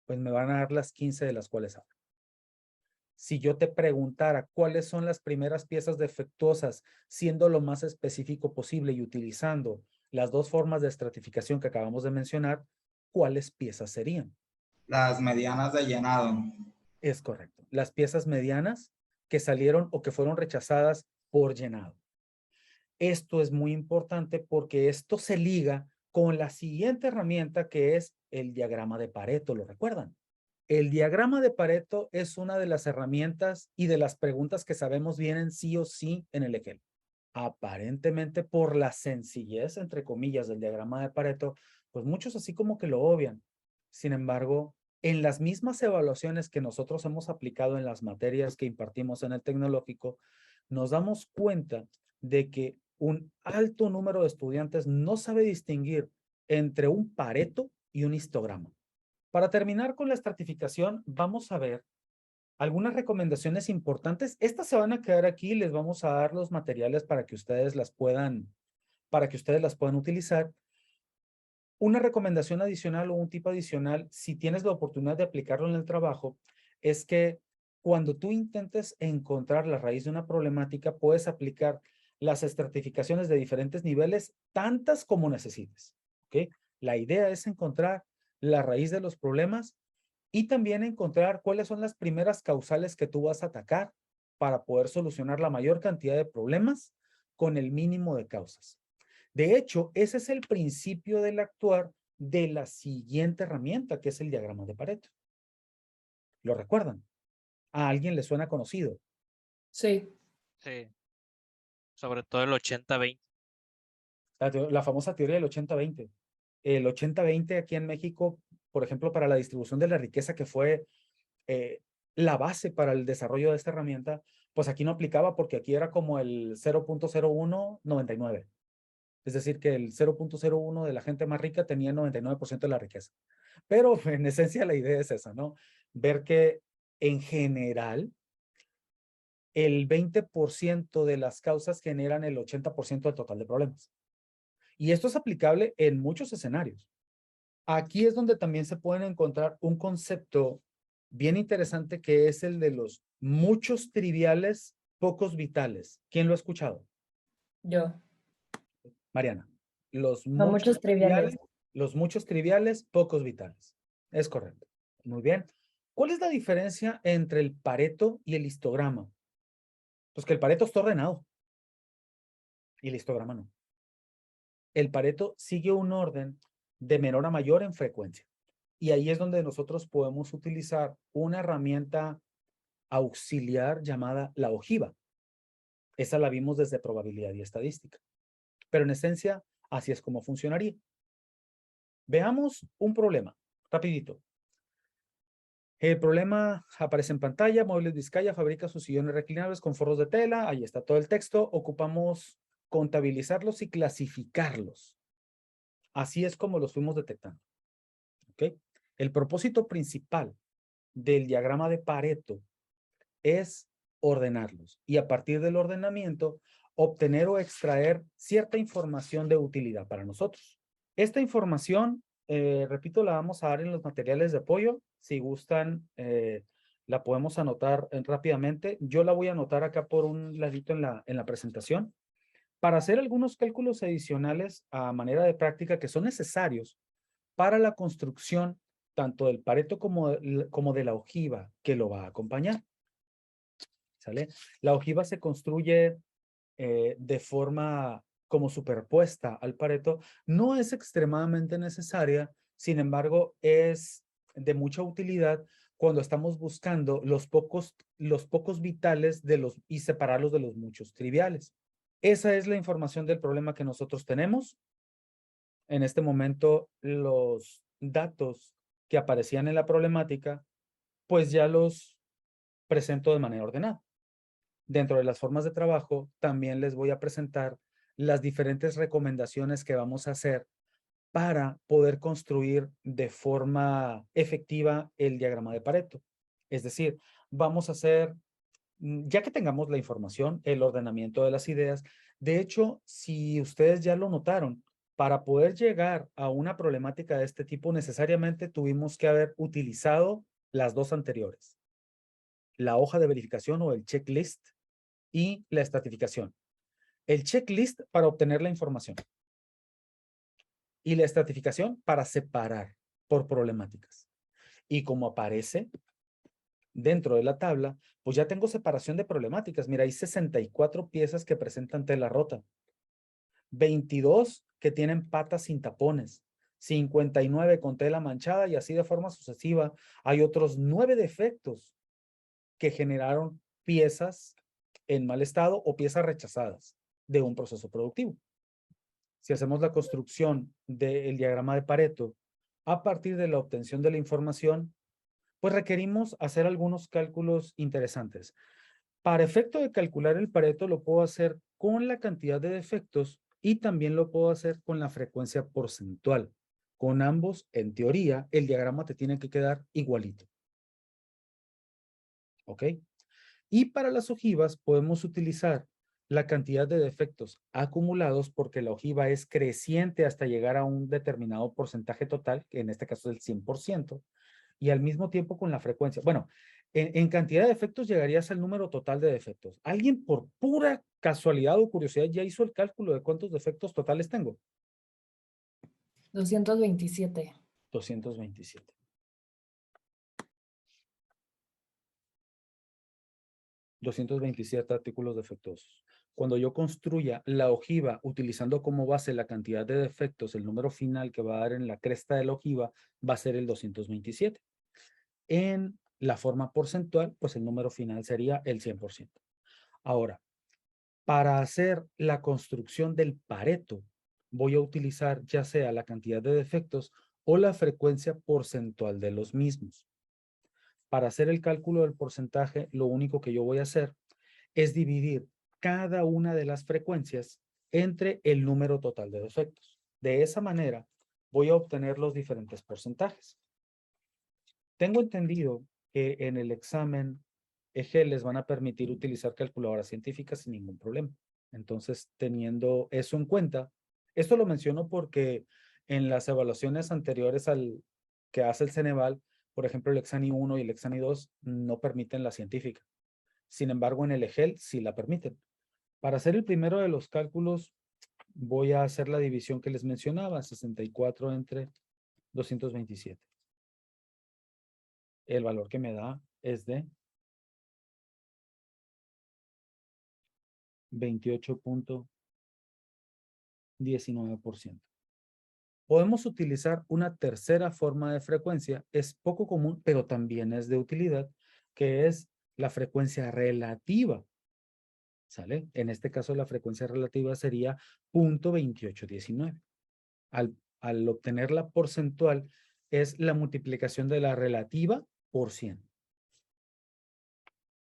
pues me van a dar las 15 de las cuales hablo. Si yo te preguntara cuáles son las primeras piezas defectuosas, siendo lo más específico posible y utilizando las 2 formas de estratificación que acabamos de mencionar, ¿cuáles piezas serían? Las medianas de llenado. Es correcto. Las piezas medianas que salieron o que fueron rechazadas por llenado. Esto es muy importante porque esto se liga con la siguiente herramienta que es el diagrama de Pareto, ¿lo recuerdan? El diagrama de Pareto es una de las herramientas y de las preguntas que sabemos vienen sí o sí en el Excel. Aparentemente por la sencillez, entre comillas, del diagrama de Pareto, pues muchos así como que lo obvian. Sin embargo, en las mismas evaluaciones que nosotros hemos aplicado en las materias que impartimos en el tecnológico, nos damos cuenta de que un alto número de estudiantes no sabe distinguir entre un Pareto y un histograma. Para terminar con la estratificación, vamos a ver algunas recomendaciones importantes. Estas se van a quedar aquí, les vamos a dar los materiales para que ustedes las puedan utilizar. Una recomendación adicional o un tip adicional, si tienes la oportunidad de aplicarlo en el trabajo, es que cuando tú intentes encontrar la raíz de una problemática, puedes aplicar las estratificaciones de diferentes niveles, tantas como necesites. ¿Ok? La idea es encontrar la raíz de los problemas y también encontrar cuáles son las primeras causales que tú vas a atacar para poder solucionar la mayor cantidad de problemas con el mínimo de causas. De hecho, ese es el principio del actuar de la siguiente herramienta, que es el diagrama de Pareto. ¿Lo recuerdan? ¿A alguien le suena conocido? Sí. Sí. Sobre todo el 80-20. La famosa teoría del 80-20. El 80-20 aquí en México, por ejemplo, para la distribución de la riqueza, que fue la base para el desarrollo de esta herramienta, pues aquí no aplicaba porque aquí era como el 0.0199. Es decir, que el 0.01 de la gente más rica tenía el 99% de la riqueza. Pero en esencia la idea es esa, ¿no? Ver que en general el 20% de las causas generan el 80% del total de problemas. Y esto es aplicable en muchos escenarios. Aquí es donde también se pueden encontrar un concepto bien interesante que es el de los muchos triviales, pocos vitales. ¿Quién lo ha escuchado? Yo. Mariana. Los muchos triviales. Los muchos triviales, pocos vitales. Es correcto. Muy bien. ¿Cuál es la diferencia entre el Pareto y el histograma? Pues que el Pareto está ordenado y el histograma no. El Pareto sigue un orden de menor a mayor en frecuencia. Y ahí es donde nosotros podemos utilizar una herramienta auxiliar llamada la ojiva. Esa la vimos desde probabilidad y estadística. Pero en esencia, así es como funcionaría. Veamos un problema, rapidito. El problema aparece en pantalla. Muebles Vizcaya fabrica sus sillones reclinables con forros de tela. Ahí está todo el texto. Ocupamos contabilizarlos y clasificarlos. Así es como los fuimos detectando. ¿Ok? El propósito principal del diagrama de Pareto es ordenarlos y a partir del ordenamiento obtener o extraer cierta información de utilidad para nosotros. Esta información, repito, la vamos a dar en los materiales de apoyo. Si gustan, la podemos anotar rápidamente. Yo la voy a anotar acá por un ladito en la presentación para hacer algunos cálculos adicionales a manera de práctica que son necesarios para la construcción tanto del Pareto como de la ojiva que lo va a acompañar. ¿Sale? La ojiva se construye de forma como superpuesta al Pareto. No es extremadamente necesaria, sin embargo, es de mucha utilidad cuando estamos buscando los pocos vitales y separarlos de los muchos triviales. Esa es la información del problema que nosotros tenemos. En este momento, los datos que aparecían en la problemática, pues ya los presento de manera ordenada. Dentro de las formas de trabajo, también les voy a presentar las diferentes recomendaciones que vamos a hacer para poder construir de forma efectiva el diagrama de Pareto. Es decir, vamos a hacer, ya que tengamos la información, el ordenamiento de las ideas. De hecho, si ustedes ya lo notaron, para poder llegar a una problemática de este tipo, necesariamente tuvimos que haber utilizado las dos anteriores. La hoja de verificación o el checklist y la estratificación. El checklist para obtener la información y la estratificación para separar por problemáticas. Y como aparece dentro de la tabla, pues ya tengo separación de problemáticas. Mira, hay 64 piezas que presentan tela rota, 22 que tienen patas sin tapones, 59 con tela manchada y así de forma sucesiva. Hay otros 9 defectos que generaron piezas en mal estado o piezas rechazadas de un proceso productivo. si hacemos la construcción del diagrama de Pareto, a partir de la obtención de la información, pues requerimos hacer algunos cálculos interesantes. Para efecto de calcular el Pareto, lo puedo hacer con la cantidad de defectos y también lo puedo hacer con la frecuencia porcentual. Con ambos, en teoría, el diagrama te tiene que quedar igualito. ¿Ok? Y para las ojivas podemos utilizar la cantidad de defectos acumulados porque la ojiva es creciente hasta llegar a un determinado porcentaje total, que en este caso es el 100%, y al mismo tiempo con la frecuencia. Bueno, en cantidad de defectos llegarías al número total de defectos. ¿Alguien por pura casualidad o curiosidad ya hizo el cálculo de cuántos defectos totales tengo? 227. 227. artículos defectuosos. Cuando yo construya la ojiva utilizando como base la cantidad de defectos, el número final que va a dar en la cresta de la ojiva va a ser el 227. En la forma porcentual, pues el número final sería el 100%. Ahora, para hacer la construcción del Pareto, voy a utilizar ya sea la cantidad de defectos o la frecuencia porcentual de los mismos. Para hacer el cálculo del porcentaje, lo único que yo voy a hacer es dividir cada una de las frecuencias entre el número total de defectos. De esa manera, voy a obtener los diferentes porcentajes. Tengo entendido que en el examen EGEL les van a permitir utilizar calculadoras científicas sin ningún problema. Entonces, teniendo eso en cuenta, esto lo menciono porque en las evaluaciones anteriores al que hace el Ceneval, por ejemplo, el Exani 1 y el Exani 2 no permiten la científica. Sin embargo, en el EGEL sí la permiten. Para hacer el primero de los cálculos, voy a hacer la división que les mencionaba, 64 entre 227. El valor que me da es de 28.19%. Podemos utilizar una tercera forma de frecuencia, es poco común, pero también es de utilidad, que es la frecuencia relativa. ¿Sale? En este caso la frecuencia relativa sería 0.2819. Al obtener la porcentual es la multiplicación de la relativa por 100.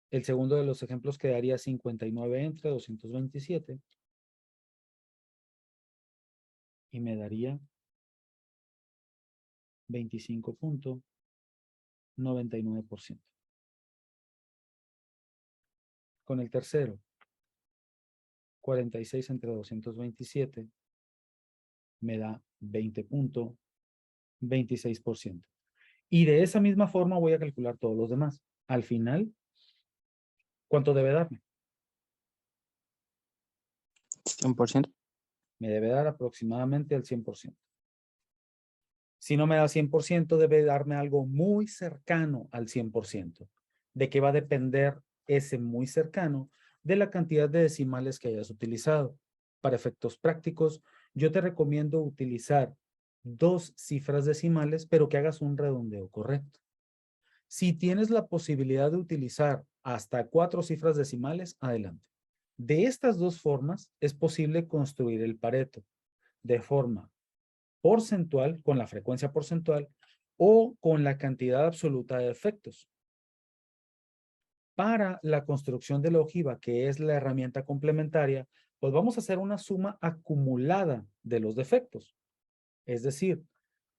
El segundo de los ejemplos quedaría 59 entre 227 y me daría 25.99%. Con el tercero, 46 entre 227 me da 20.26%. Y de esa misma forma voy a calcular todos los demás. Al final, ¿cuánto debe darme? 100%. Me debe dar aproximadamente el 100%. Si no me da 100%, debe darme algo muy cercano al 100%. ¿De qué va a depender ese muy cercano? De la cantidad de decimales que hayas utilizado. Para efectos prácticos, yo te recomiendo utilizar 2 cifras decimales, pero que hagas un redondeo correcto. Si tienes la posibilidad de utilizar hasta 4 cifras decimales, adelante. De estas 2 formas es posible construir el Pareto de forma porcentual, con la frecuencia porcentual, o con la cantidad absoluta de defectos. Para la construcción de la ojiva, que es la herramienta complementaria, pues vamos a hacer una suma acumulada de los defectos. Es decir,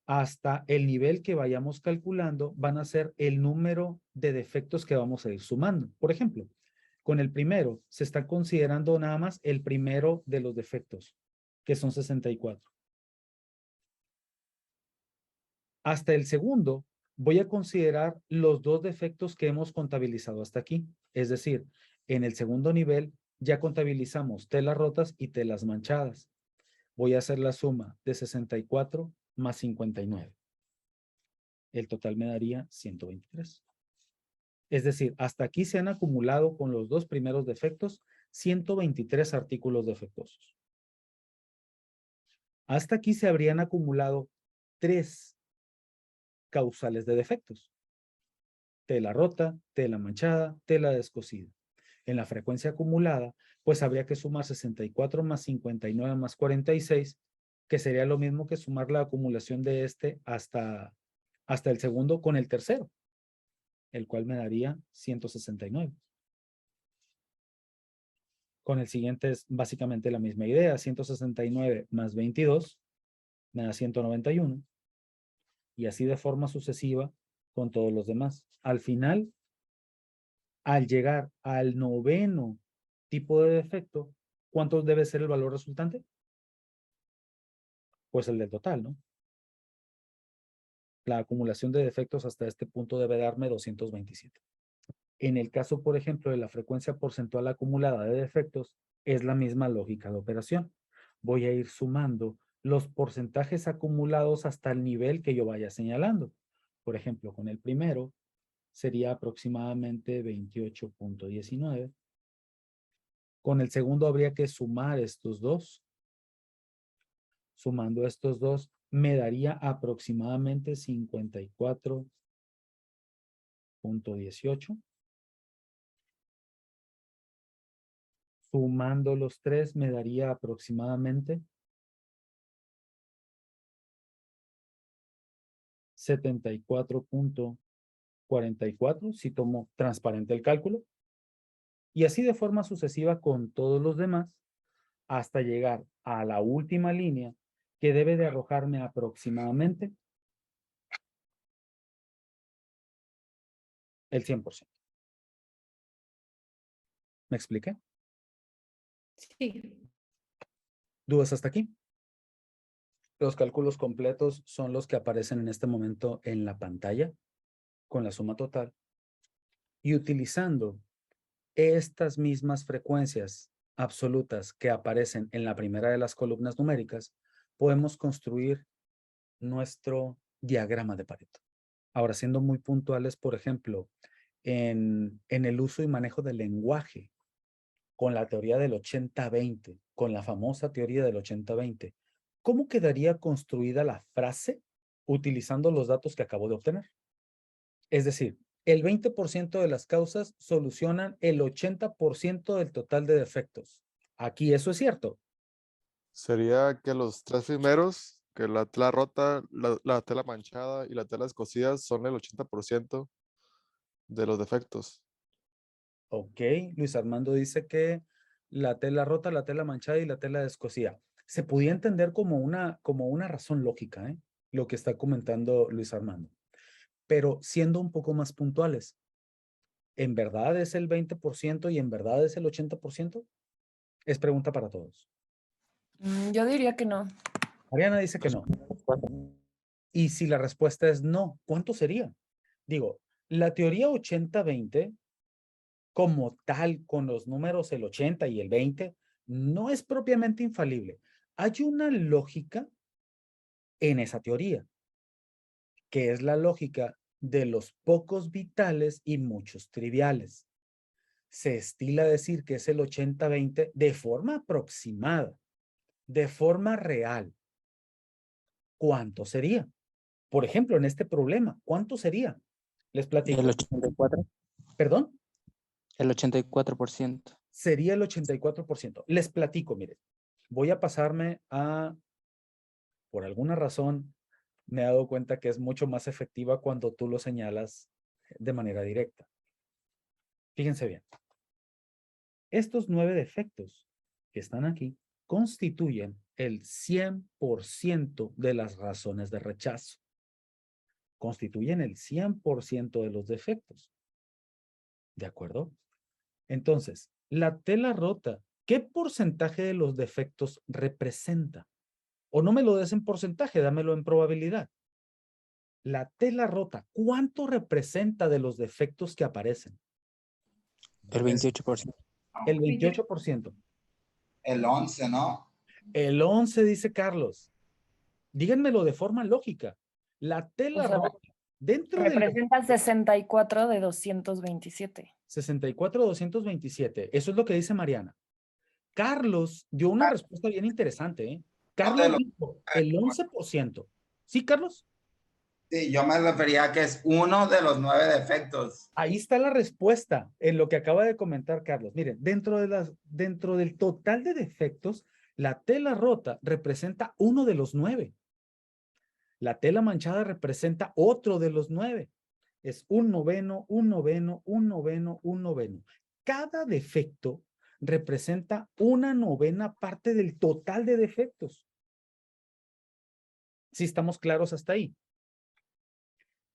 hasta el nivel que vayamos calculando van a ser el número de defectos que vamos a ir sumando. Por ejemplo, con el primero se está considerando nada más el primero de los defectos, que son 64. Hasta el segundo voy a considerar los 2 defectos que hemos contabilizado hasta aquí. Es decir, en el segundo nivel ya contabilizamos telas rotas y telas manchadas. Voy a hacer la suma de 64 más 59. El total me daría 123. Es decir, hasta aquí se han acumulado con los 2 primeros defectos 123 artículos defectuosos. Hasta aquí se habrían acumulado 3 causales de defectos. Tela rota, tela manchada, tela descosida. En la frecuencia acumulada pues habría que sumar 64 más 59 más 46, que sería lo mismo que sumar la acumulación de este hasta el segundo con el tercero, el cual me daría 169. Con el siguiente es básicamente la misma idea, 169 más 22 me da 191, y así de forma sucesiva con todos los demás. Al final, al llegar al noveno tipo de defecto, ¿cuánto debe ser el valor resultante? Pues el del total, ¿no? La acumulación de defectos hasta este punto debe darme 227. En el caso, por ejemplo, de la frecuencia porcentual acumulada de defectos, es la misma lógica de operación. Voy a ir sumando los porcentajes acumulados hasta el nivel que yo vaya señalando. Por ejemplo, con el primero sería aproximadamente 28.19. Con el segundo habría que sumar estos dos. Sumando estos dos, me daría aproximadamente 54.18. Sumando los tres, me daría aproximadamente 74.44, si tomo transparente el cálculo. Y así de forma sucesiva con todos los demás, hasta llegar a la última línea, que debe de arrojarme aproximadamente el 100%. ¿Me expliqué? Sí. ¿Dudas hasta aquí? Los cálculos completos son los que aparecen en este momento en la pantalla, con la suma total. Y utilizando estas mismas frecuencias absolutas que aparecen en la primera de las columnas numéricas, podemos construir nuestro diagrama de Pareto. Ahora, siendo muy puntuales, por ejemplo, en el uso y manejo del lenguaje, con la teoría del 80-20, con la famosa teoría del 80-20, ¿cómo quedaría construida la frase utilizando los datos que acabo de obtener? Es decir, el 20% de las causas solucionan el 80% del total de defectos. Aquí eso es cierto. Sería que los tres primeros, que la tela rota, la tela manchada y la tela descosida son el 80% de los defectos. Ok, Luis Armando dice que la tela rota, la tela manchada y la tela descosida. Se podía entender como una razón lógica, lo que está comentando Luis Armando. Pero siendo un poco más puntuales, ¿en verdad es el 20% y en verdad es el 80%? Es pregunta para todos. Yo diría que no. Mariana dice que no. Y si la respuesta es no, ¿cuánto sería? Digo, la teoría 80-20, como tal, con los números el 80 y el 20, no es propiamente infalible. Hay una lógica en esa teoría, que es la lógica de los pocos vitales y muchos triviales. Se estila decir que es el 80-20 de forma aproximada, de forma real. ¿Cuánto sería? Por ejemplo, en este problema, ¿cuánto sería? Les platico. El 84. ¿Perdón? El 84%. Sería el 84%. Les platico, miren. Voy a pasarme a, por alguna razón, me he dado cuenta que es mucho más efectiva cuando tú lo señalas de manera directa. Fíjense bien. Estos 9 defectos que están aquí constituyen el 100% de las razones de rechazo. Constituyen el 100% de los defectos. ¿De acuerdo? Entonces, la tela rota, ¿qué porcentaje de los defectos representa? O no me lo des en porcentaje, dámelo en probabilidad. La tela rota, ¿cuánto representa de los defectos que aparecen? El 28%. El 28%. El 11, ¿no? El 11, dice Carlos. Díganmelo de forma lógica. La tela rota, dentro del Representa 64 de 227. 64 de 227. Eso es lo que dice Mariana. Carlos dio una respuesta bien interesante, ¿eh? Carlos dijo el 11%. ¿Sí, Carlos? Sí, yo me refería a que es uno de los 9 defectos. Ahí está la respuesta en lo que acaba de comentar Carlos. Miren, dentro del total de defectos, la tela rota representa uno de los 9. La tela manchada representa otro de los 9. Es un noveno, un noveno, un noveno, un noveno. Cada defecto representa una novena parte del total de defectos. ¿Sí estamos claros hasta ahí?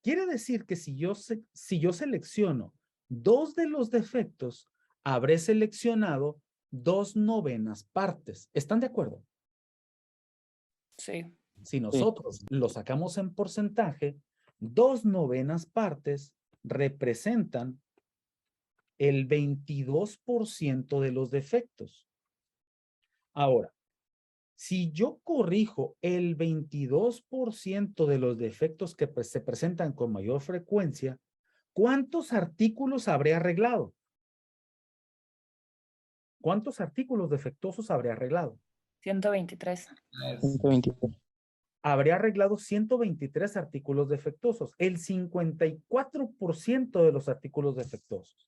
Quiere decir que si yo selecciono 2 de los defectos, habré seleccionado 2 novenas partes. ¿Están de acuerdo? Sí. Si nosotros lo sacamos en porcentaje, 2 novenas partes representan el 22% de los defectos. Ahora, si yo corrijo el 22% de los defectos que se presentan con mayor frecuencia, ¿cuántos artículos habré arreglado? ¿Cuántos artículos defectuosos habré arreglado? 123. 123. Habré arreglado 123 artículos defectuosos, el 54% de los artículos defectuosos.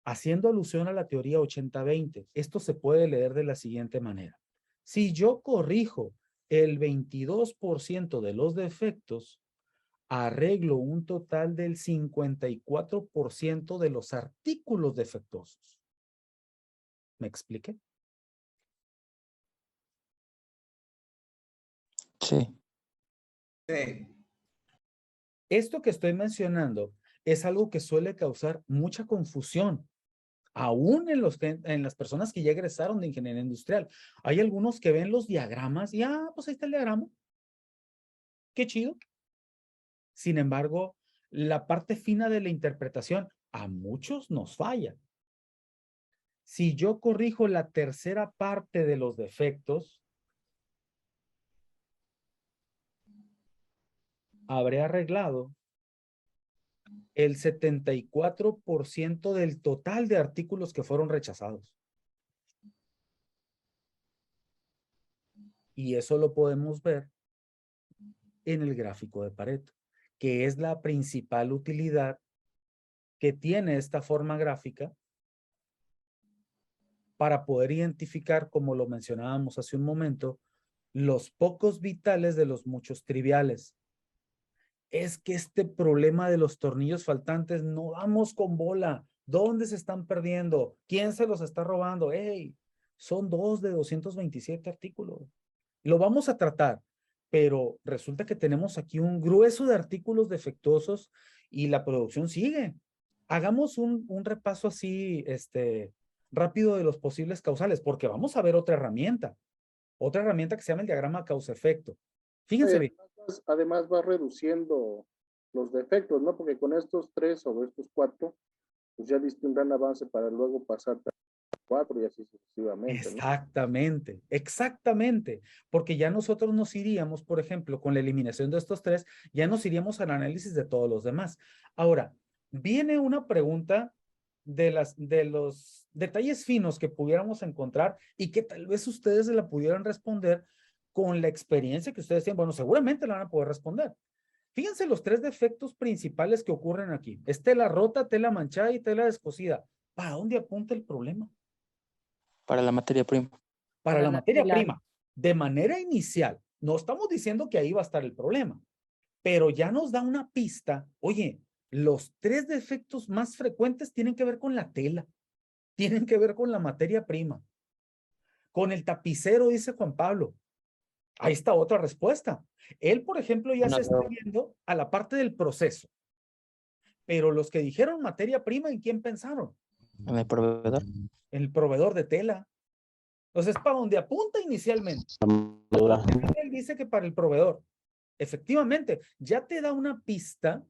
Haciendo alusión a la teoría 80-20, esto se puede leer de la siguiente manera. Si yo corrijo el 22% de los defectos, arreglo un total del 54% de los artículos defectuosos. ¿Me expliqué? Sí. Sí. Esto que estoy mencionando es algo que suele causar mucha confusión, aún en las personas que ya egresaron de ingeniería industrial. Hay algunos que ven los diagramas y, pues ahí está el diagrama. Qué chido. Sin embargo, la parte fina de la interpretación a muchos nos falla. Si yo corrijo la tercera parte de los defectos, habré arreglado el 74% del total de artículos que fueron rechazados. Y eso lo podemos ver en el gráfico de Pareto, que es la principal utilidad que tiene esta forma gráfica para poder identificar, como lo mencionábamos hace un momento, los pocos vitales de los muchos triviales. Es que este problema de los tornillos faltantes no damos con bola. ¿Dónde se están perdiendo? ¿Quién se los está robando? ¡Ey! Son 2 de 227 artículos. Lo vamos a tratar, pero resulta que tenemos aquí un grueso de artículos defectuosos y la producción sigue. Hagamos un repaso así, rápido de los posibles causales, porque vamos a ver otra herramienta que se llama el diagrama causa-efecto. Fíjense bien. Además va reduciendo los defectos, ¿no? Porque con estos 3 o estos 4, pues ya diste un gran avance para luego pasar a 4 y así sucesivamente, ¿no? Exactamente, exactamente. Porque ya nosotros nos iríamos, por ejemplo, con la eliminación de estos 3, ya nos iríamos al análisis de todos los demás. Ahora, viene una pregunta de los detalles finos que pudiéramos encontrar y que tal vez ustedes se la pudieran responder con la experiencia que ustedes tienen. Bueno, seguramente la van a poder responder. Fíjense los 3 defectos principales que ocurren aquí. Es tela rota, tela manchada y tela descosida. ¿Para dónde apunta el problema? Para la materia prima. Para la materia prima. De manera inicial, no estamos diciendo que ahí va a estar el problema, pero ya nos da una pista. Oye, los 3 defectos más frecuentes tienen que ver con la tela, tienen que ver con la materia prima, con el tapicero, dice Juan Pablo. Ahí está otra respuesta. Él, por ejemplo, ya se está viendo a la parte del proceso. Pero los que dijeron materia prima, ¿en quién pensaron? En el proveedor. En el proveedor de tela. Entonces, ¿para dónde apunta inicialmente? Él dice que para el proveedor. Efectivamente, ya te da una pista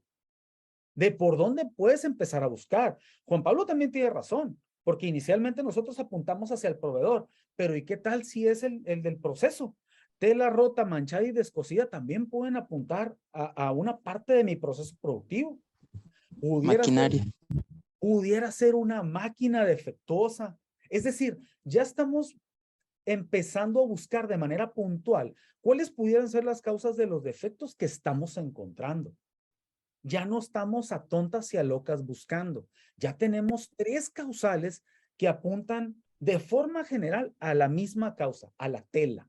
de por dónde puedes empezar a buscar. Juan Pablo también tiene razón, porque inicialmente nosotros apuntamos hacia el proveedor, pero ¿y qué tal si es el del proceso? Tela rota, manchada y descosida también pueden apuntar a una parte de mi proceso productivo. Pudiera ser una máquina defectuosa. Es decir, ya estamos empezando a buscar de manera puntual cuáles pudieran ser las causas de los defectos que estamos encontrando. Ya no estamos a tontas y a locas buscando. Ya tenemos 3 causales que apuntan de forma general a la misma causa, a la tela.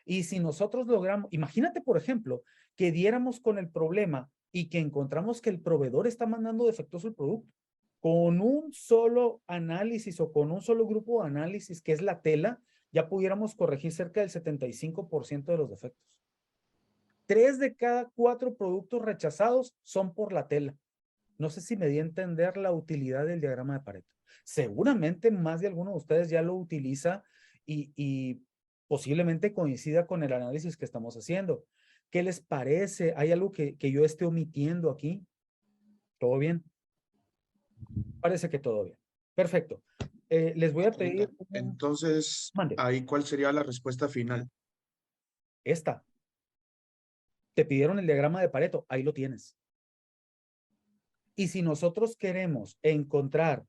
Y si nosotros logramos, imagínate, por ejemplo, que diéramos con el problema y que encontramos que el proveedor está mandando defectuoso el producto. Con un solo análisis o con un solo grupo de análisis, que es la tela, ya pudiéramos corregir cerca del 75% de los defectos. 3 de cada 4 productos rechazados son por la tela. No sé si me di a entender la utilidad del diagrama de Pareto. Seguramente más de alguno de ustedes ya lo utiliza y posiblemente coincida con el análisis que estamos haciendo. ¿Qué les parece? ¿Hay algo que yo esté omitiendo aquí? ¿Todo bien? Parece que todo bien. Perfecto. Les voy a pedir... Entonces, Mande. ahí, ¿cuál sería la respuesta final? Esta. Te pidieron el diagrama de Pareto. Ahí lo tienes. Y si nosotros queremos encontrar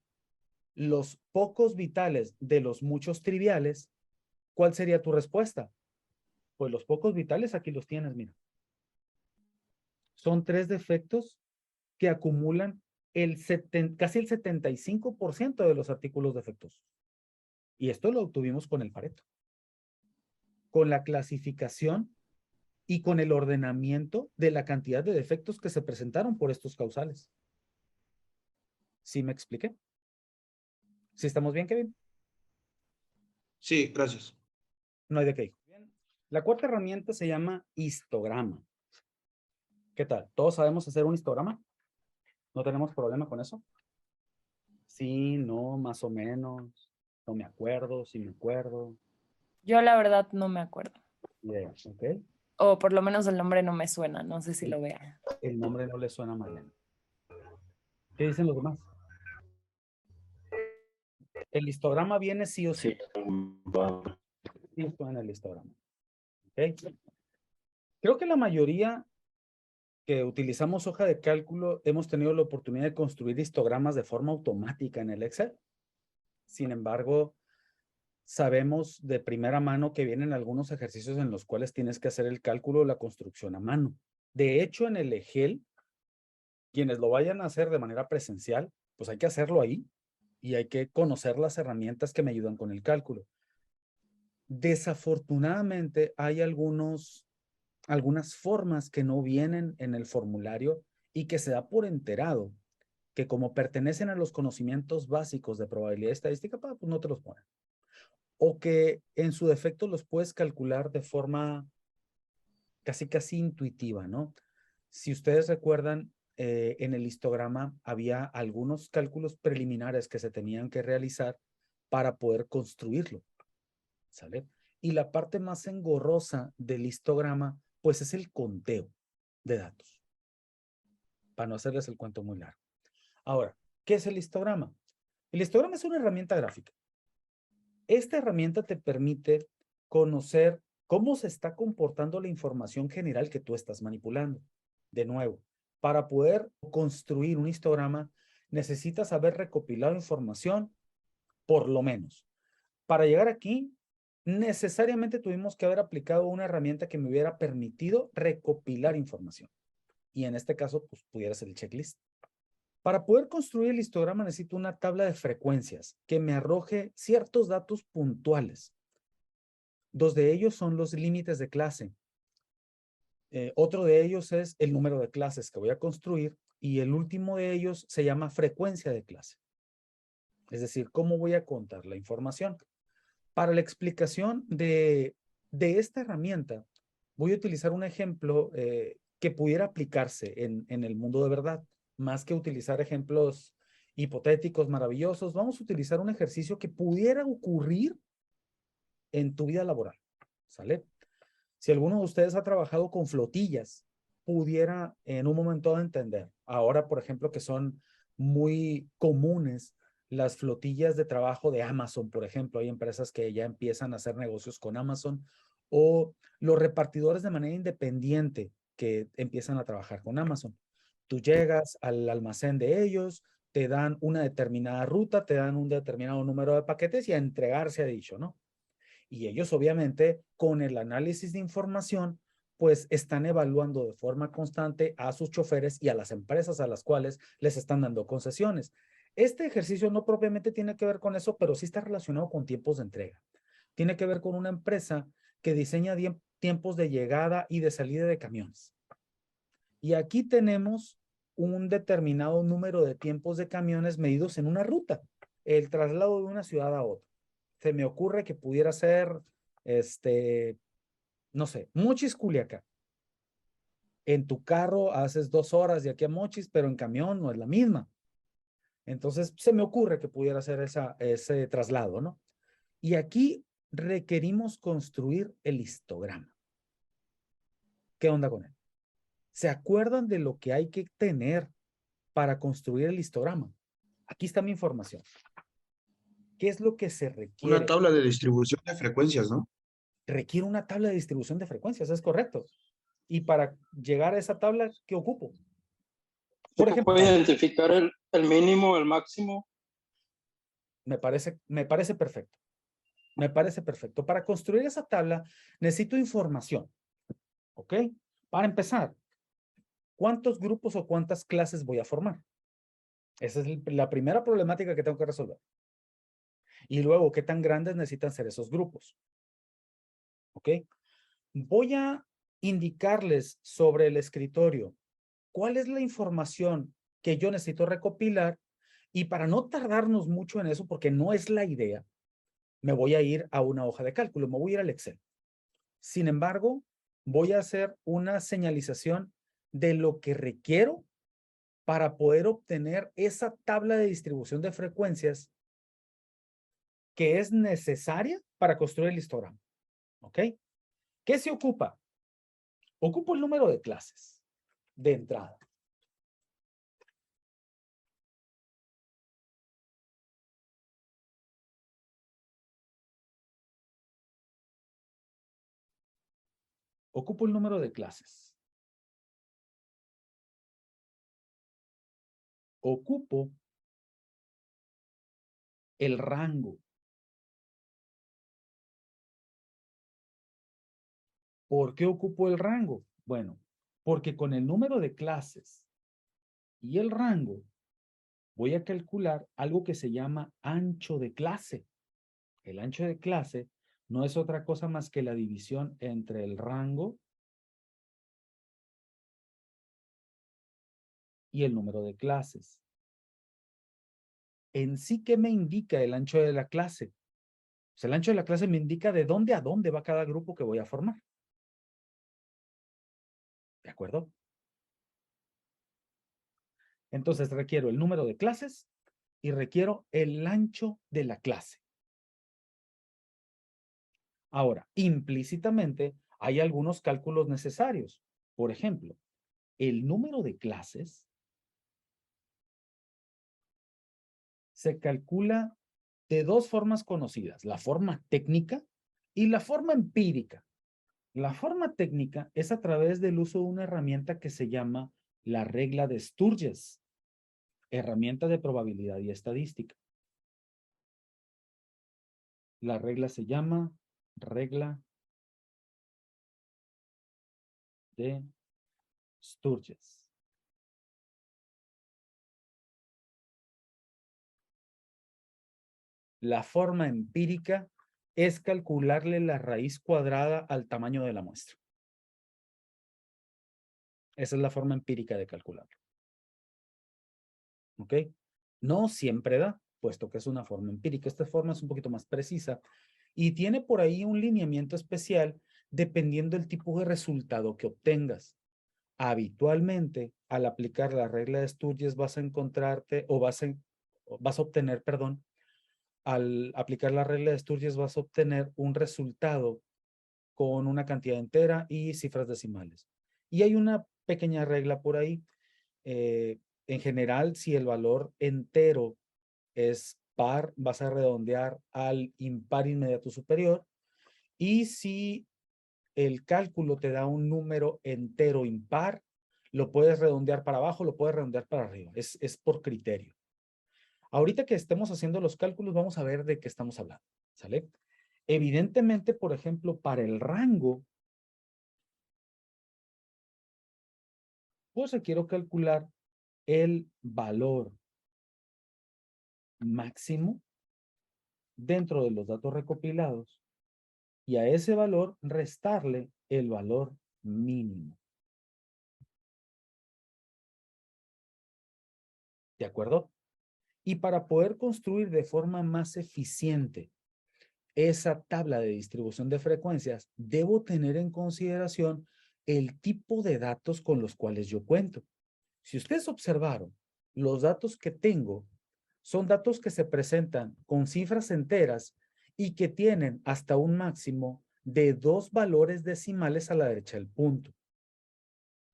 los pocos vitales de los muchos triviales, ¿cuál sería tu respuesta? Pues los pocos vitales aquí los tienes, mira. Son 3 defectos que acumulan casi el 75% de los artículos defectuosos. Y esto lo obtuvimos con el Pareto. Con la clasificación y con el ordenamiento de la cantidad de defectos que se presentaron por estos causales. ¿Sí me expliqué? ¿Sí estamos bien, Kevin? Sí, gracias. No hay de qué. La 4ª herramienta se llama histograma. ¿Qué tal? ¿Todos sabemos hacer un histograma? ¿No tenemos problema con eso? Sí, no, más o menos. No me acuerdo, sí me acuerdo. Yo la verdad no me acuerdo. Yeah, ok. O por lo menos el nombre no me suena, no sé si lo vea. El nombre no le suena mal. ¿Qué dicen los demás? El histograma viene sí o sí. Sí, esto en el histograma. ¿Okay? Creo que la mayoría que utilizamos hoja de cálculo hemos tenido la oportunidad de construir histogramas de forma automática en el Excel. Sin embargo, sabemos de primera mano que vienen algunos ejercicios en los cuales tienes que hacer el cálculo o la construcción a mano. De hecho, en el EGEL, quienes lo vayan a hacer de manera presencial, pues hay que hacerlo ahí y hay que conocer las herramientas que me ayudan con el cálculo. Desafortunadamente, hay algunas formas que no vienen en el formulario y que se da por enterado que como pertenecen a los conocimientos básicos de probabilidad estadística, pues no te los ponen. O que en su defecto los puedes calcular de forma casi intuitiva, ¿no? Si ustedes recuerdan, en el histograma había algunos cálculos preliminares que se tenían que realizar para poder construirlo, ¿sale? Y la parte más engorrosa del histograma, pues es el conteo de datos, para no hacerles el cuento muy largo. Ahora, ¿qué es el histograma? El histograma es una herramienta gráfica. Esta herramienta te permite conocer cómo se está comportando la información general que tú estás manipulando. De nuevo, para poder construir un histograma, necesitas haber recopilado información, por lo menos. Para llegar aquí, necesariamente tuvimos que haber aplicado una herramienta que me hubiera permitido recopilar información. Y en este caso, pues pudiera ser el checklist. Para poder construir el histograma necesito una tabla de frecuencias que me arroje ciertos datos puntuales. 2 de ellos son los límites de clase. Otro de ellos es el número de clases que voy a construir y el último de ellos se llama frecuencia de clase. Es decir, cómo voy a contar la información. Para la explicación de esta herramienta, voy a utilizar un ejemplo que pudiera aplicarse en el mundo de verdad. Más que utilizar ejemplos hipotéticos maravillosos, vamos a utilizar un ejercicio que pudiera ocurrir en tu vida laboral, ¿sale? Si alguno de ustedes ha trabajado con flotillas, pudiera en un momento dado entender. Ahora, por ejemplo, que son muy comunes las flotillas de trabajo de Amazon, por ejemplo. Hay empresas que ya empiezan a hacer negocios con Amazon o los repartidores de manera independiente que empiezan a trabajar con Amazon. Tú llegas al almacén de ellos, te dan una determinada ruta, te dan un determinado número de paquetes y a entregar se ha dicho, ¿no? Y ellos obviamente con el análisis de información pues están evaluando de forma constante a sus choferes y a las empresas a las cuales les están dando concesiones. Este ejercicio no propiamente tiene que ver con eso, pero sí está relacionado con tiempos de entrega. Tiene que ver con una empresa que diseña tiempos de llegada y de salida de camiones. Y aquí tenemos un determinado número de tiempos de camiones medidos en una ruta, el traslado de una ciudad a otra. Se me ocurre que pudiera ser, no sé, Mochis, Culiacán. En tu carro haces 2 horas de aquí a Mochis, pero en camión no es la misma. Entonces, se me ocurre que pudiera ser ese traslado, ¿no? Y aquí requerimos construir el histograma. ¿Qué onda con él? ¿Se acuerdan de lo que hay que tener para construir el histograma? Aquí está mi información. ¿Qué es lo que se requiere? Una tabla de distribución de frecuencias, ¿no? Requiere una tabla de distribución de frecuencias, es correcto. Y para llegar a esa tabla, ¿qué ocupo? Por ejemplo, ¿puede identificar el mínimo, el máximo? Me parece perfecto. Me parece perfecto. Para construir esa tabla necesito información. ¿Ok? Para empezar, ¿cuántos grupos o cuántas clases voy a formar? Esa es la primera problemática que tengo que resolver. Y luego, ¿qué tan grandes necesitan ser esos grupos? ¿Ok? Voy a indicarles sobre el escritorio cuál es la información que yo necesito recopilar, y para no tardarnos mucho en eso, porque no es la idea, me voy a ir a una hoja de cálculo, me voy a ir al Excel. Sin embargo, voy a hacer una señalización de lo que requiero para poder obtener esa tabla de distribución de frecuencias que es necesaria para construir el histograma. ¿Ok? ¿Qué se ocupa? Ocupo el número de clases de entrada. Ocupo el número de clases. Ocupo el rango. ¿Por qué ocupo el rango? Bueno, porque con el número de clases y el rango voy a calcular algo que se llama ancho de clase. El ancho de clase no es otra cosa más que la división entre el rango y el número de clases. En sí, ¿qué me indica el ancho de la clase? Pues el ancho de la clase me indica de dónde a dónde va cada grupo que voy a formar. ¿De acuerdo? Entonces requiero el número de clases y requiero el ancho de la clase. Ahora, implícitamente hay algunos cálculos necesarios. Por ejemplo, el número de clases se calcula de 2 formas conocidas, la forma técnica y la forma empírica. La forma técnica es a través del uso de una herramienta que se llama la regla de Sturges, herramienta de probabilidad y estadística. La regla se llama regla de Sturges. La forma empírica es calcularle la raíz cuadrada al tamaño de la muestra. Esa es la forma empírica de calcularlo. ¿Ok? No siempre da, puesto que es una forma empírica. Esta forma es un poquito más precisa y tiene por ahí un lineamiento especial dependiendo del tipo de resultado que obtengas. Habitualmente, al aplicar la regla de Sturges vas a encontrarte o vas a obtener, perdón, al aplicar la regla de Sturges vas a obtener un resultado con una cantidad entera y cifras decimales. Y hay una pequeña regla por ahí. En general, si el valor entero es par, vas a redondear al impar inmediato superior. Y si el cálculo te da un número entero impar, lo puedes redondear para abajo, lo puedes redondear para arriba. Es por criterio. Ahorita que estemos haciendo los cálculos, vamos a ver de qué estamos hablando, ¿sale? Evidentemente, por ejemplo, para el rango, pues requiero calcular el valor máximo dentro de los datos recopilados y a ese valor restarle el valor mínimo. ¿De acuerdo? Y para poder construir de forma más eficiente esa tabla de distribución de frecuencias, debo tener en consideración el tipo de datos con los cuales yo cuento. Si ustedes observaron, los datos que tengo son datos que se presentan con cifras enteras y que tienen hasta un máximo de 2 valores decimales a la derecha del punto.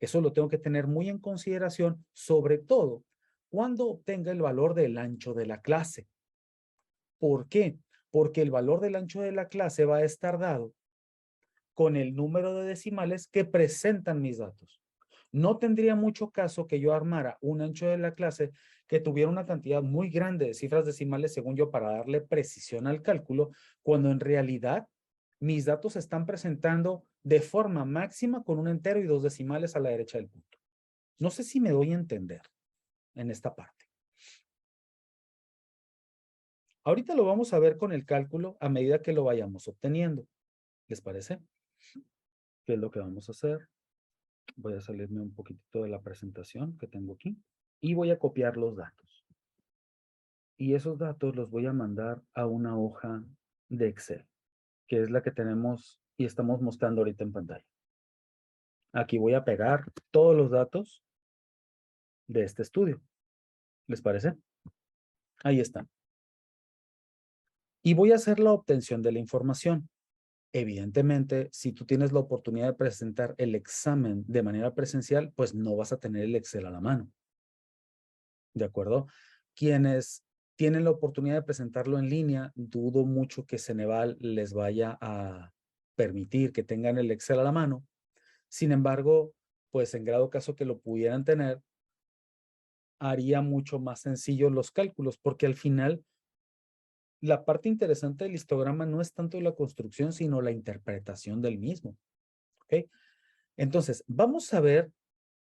Eso lo tengo que tener muy en consideración, sobre todo cuando obtenga el valor del ancho de la clase. ¿Por qué? Porque el valor del ancho de la clase va a estar dado con el número de decimales que presentan mis datos. No tendría mucho caso que yo armara un ancho de la clase que tuviera una cantidad muy grande de cifras decimales, según yo, para darle precisión al cálculo, cuando en realidad mis datos se están presentando de forma máxima con un entero y 2 decimales a la derecha del punto. No sé si me doy a entender en esta parte. Ahorita lo vamos a ver con el cálculo a medida que lo vayamos obteniendo. ¿Les parece? ¿Qué es lo que vamos a hacer? Voy a salirme un poquitito de la presentación que tengo aquí y voy a copiar los datos. Y esos datos los voy a mandar a una hoja de Excel, que es la que tenemos y estamos mostrando ahorita en pantalla. Aquí voy a pegar todos los datos de este estudio. ¿Les parece? Ahí están. Y voy a hacer la obtención de la información. Evidentemente, si tú tienes la oportunidad de presentar el examen de manera presencial, pues no vas a tener el Excel a la mano. ¿De acuerdo? Quienes tienen la oportunidad de presentarlo en línea, dudo mucho que Ceneval les vaya a permitir que tengan el Excel a la mano. Sin embargo, pues en grado caso que lo pudieran tener, haría mucho más sencillo los cálculos, porque al final la parte interesante del histograma no es tanto la construcción, sino la interpretación del mismo. ¿Ok? Entonces, vamos a ver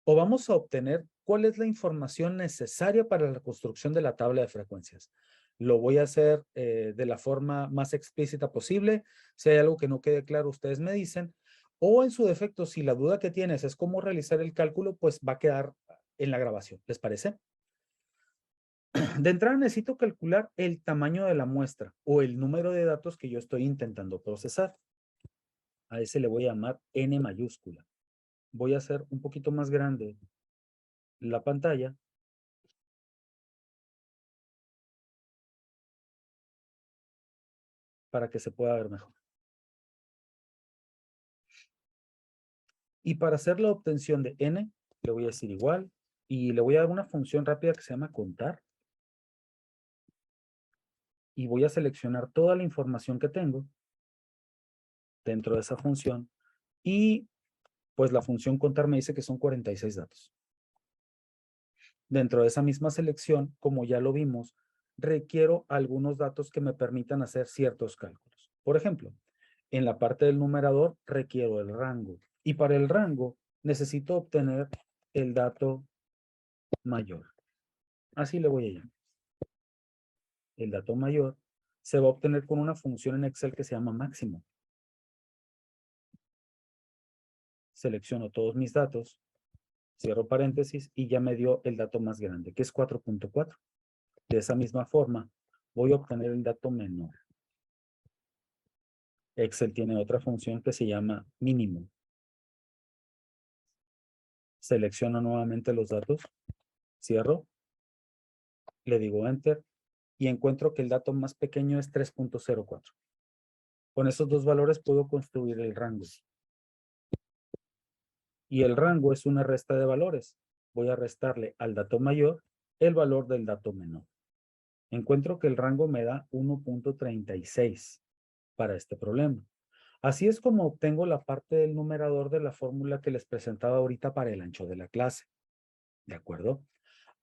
o vamos a obtener cuál es la información necesaria para la construcción de la tabla de frecuencias. Lo voy a hacer de la forma más explícita posible. Si hay algo que no quede claro, ustedes me dicen. O en su defecto, si la duda que tienes es cómo realizar el cálculo, pues va a quedar en la grabación. ¿Les parece? De entrada necesito calcular el tamaño de la muestra o el número de datos que yo estoy intentando procesar. A ese le voy a llamar N mayúscula. Voy a hacer un poquito más grande la pantalla para que se pueda ver mejor. Y para hacer la obtención de n, le voy a decir igual y le voy a dar una función rápida que se llama contar. Y voy a seleccionar toda la información que tengo dentro de esa función y pues la función contar me dice que son 46 datos. Dentro de esa misma selección, como ya lo vimos, requiero algunos datos que me permitan hacer ciertos cálculos. Por ejemplo, en la parte del numerador requiero el rango. Y para el rango necesito obtener el dato mayor. Así le voy a llamar. El dato mayor se va a obtener con una función en Excel que se llama máximo. Selecciono todos mis datos, cierro paréntesis y ya me dio el dato más grande, que es 4.4. De esa misma forma, voy a obtener el dato menor. Excel tiene otra función que se llama mínimo. Selecciono nuevamente los datos, cierro, le digo Enter y encuentro que el dato más pequeño es 3.04. Con esos dos valores puedo construir el rango. Y el rango es una resta de valores. Voy a restarle al dato mayor el valor del dato menor. Encuentro que el rango me da 1.36 para este problema. Así es como obtengo la parte del numerador de la fórmula que les presentaba ahorita para el ancho de la clase. ¿De acuerdo?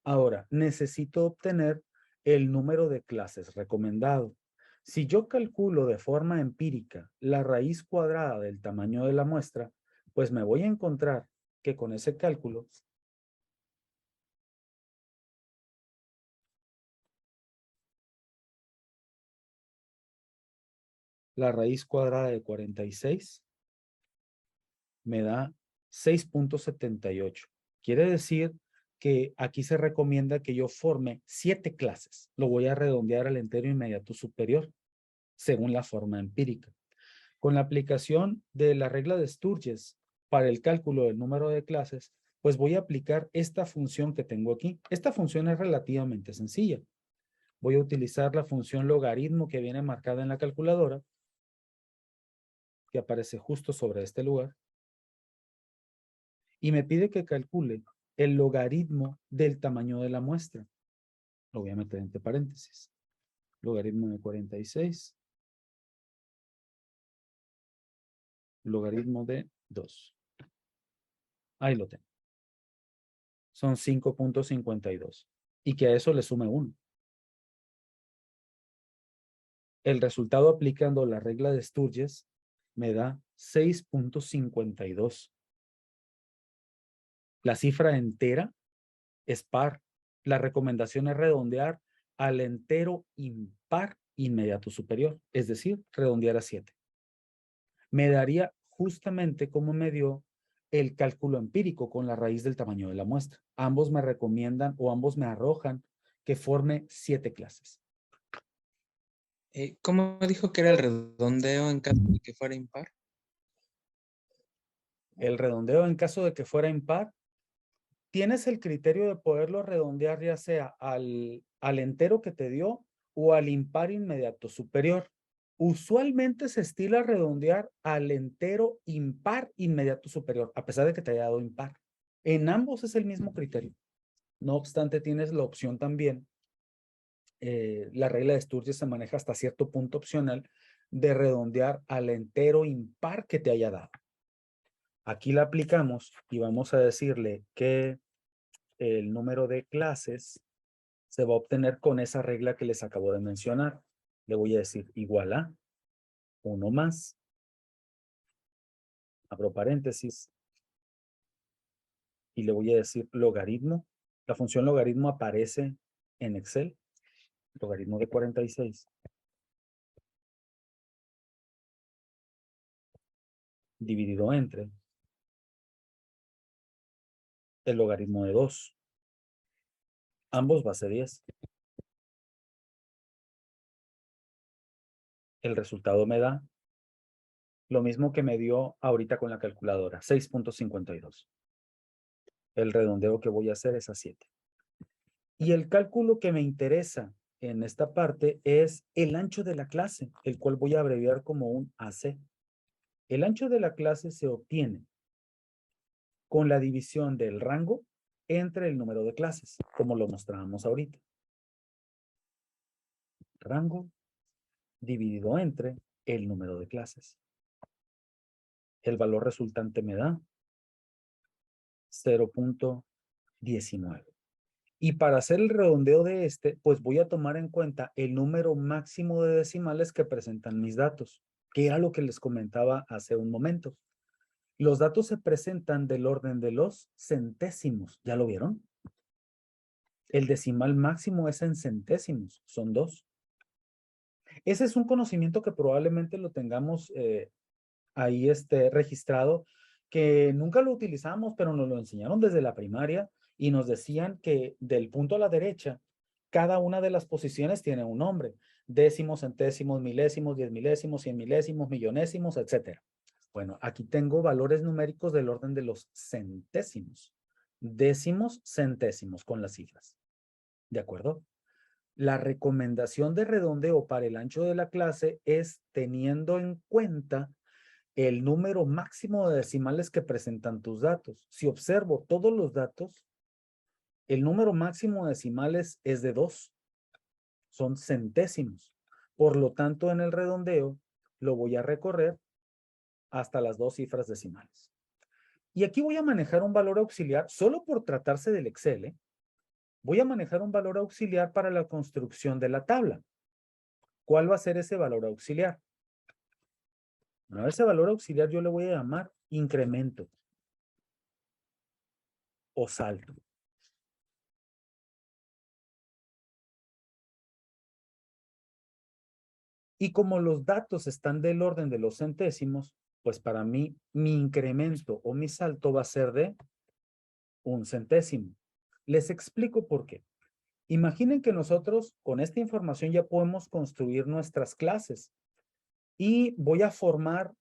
Ahora, necesito obtener el número de clases recomendado. Si yo calculo de forma empírica la raíz cuadrada del tamaño de la muestra, pues me voy a encontrar que con ese cálculo la raíz cuadrada de 46 me da 6.78. Quiere decir que aquí se recomienda que yo forme 7 clases. Lo voy a redondear al entero inmediato superior, según la forma empírica. Con la aplicación de la regla de Sturges para el cálculo del número de clases, pues voy a aplicar esta función que tengo aquí. Esta función es relativamente sencilla. Voy a utilizar la función logaritmo que viene marcada en la calculadora, que aparece justo sobre este lugar, y me pide que calcule el logaritmo del tamaño de la muestra. Lo voy a meter entre paréntesis. Logaritmo de 46. Logaritmo de 2. Ahí lo tengo. Son 5.52. Y que a eso le sume 1. El resultado aplicando la regla de Sturges me da 6.52. La cifra entera es par. La recomendación es redondear al entero impar inmediato superior, es decir, redondear a 7. Me daría justamente como me dio el cálculo empírico con la raíz del tamaño de la muestra. Ambos me recomiendan o ambos me arrojan que forme 7 clases. ¿Cómo dijo que era el redondeo en caso de que fuera impar? El redondeo en caso de que fuera impar, tienes el criterio de poderlo redondear ya sea al entero que te dio o al impar inmediato superior. Usualmente se estila redondear al entero impar inmediato superior, a pesar de que te haya dado impar. En ambos es el mismo criterio. No obstante, tienes la opción también, la regla de Sturges se maneja hasta cierto punto opcional, de redondear al entero impar que te haya dado. Aquí la aplicamos y vamos a decirle que el número de clases se va a obtener con esa regla que les acabo de mencionar. Le voy a decir igual a 1 más, abro paréntesis, y le voy a decir logaritmo. La función logaritmo aparece en Excel, logaritmo de 46. Dividido entre el logaritmo de 2. Ambos base 10. El resultado me da lo mismo que me dio ahorita con la calculadora, 6.52. El redondeo que voy a hacer es a 7. Y el cálculo que me interesa en esta parte es el ancho de la clase, el cual voy a abreviar como un AC. El ancho de la clase se obtiene con la división del rango entre el número de clases, como lo mostrábamos ahorita. Rango dividido entre el número de clases. El valor resultante me da 0.19. Y para hacer el redondeo de este, pues voy a tomar en cuenta el número máximo de decimales que presentan mis datos, que era lo que les comentaba hace un momento. Los datos se presentan del orden de los centésimos. ¿Ya lo vieron? El decimal máximo es en centésimos, son 2. Ese es un conocimiento que probablemente lo tengamos ahí registrado, que nunca lo utilizamos, pero nos lo enseñaron desde la primaria y nos decían que del punto a la derecha, cada una de las posiciones tiene un nombre. Décimos, centésimos, milésimos, 10 milésimos, 100 milésimos, millonésimos, etc. Bueno, aquí tengo valores numéricos del orden de los centésimos. Décimos, centésimos con las cifras. ¿De acuerdo? La recomendación de redondeo para el ancho de la clase es teniendo en cuenta el número máximo de decimales que presentan tus datos. Si observo todos los datos, el número máximo de decimales es de 2. Son centésimos. Por lo tanto, en el redondeo lo voy a recorrer hasta las 2 cifras decimales. Y aquí voy a manejar un valor auxiliar, solo por tratarse del Excel, voy a manejar un valor auxiliar para la construcción de la tabla. ¿Cuál va a ser ese valor auxiliar? Bueno, a ese valor auxiliar yo le voy a llamar incremento o salto. Y como los datos están del orden de los centésimos, pues para mí mi incremento o mi salto va a ser de 1 centésimo. Les explico por qué. Imaginen que nosotros con esta información ya podemos construir nuestras clases y voy a formar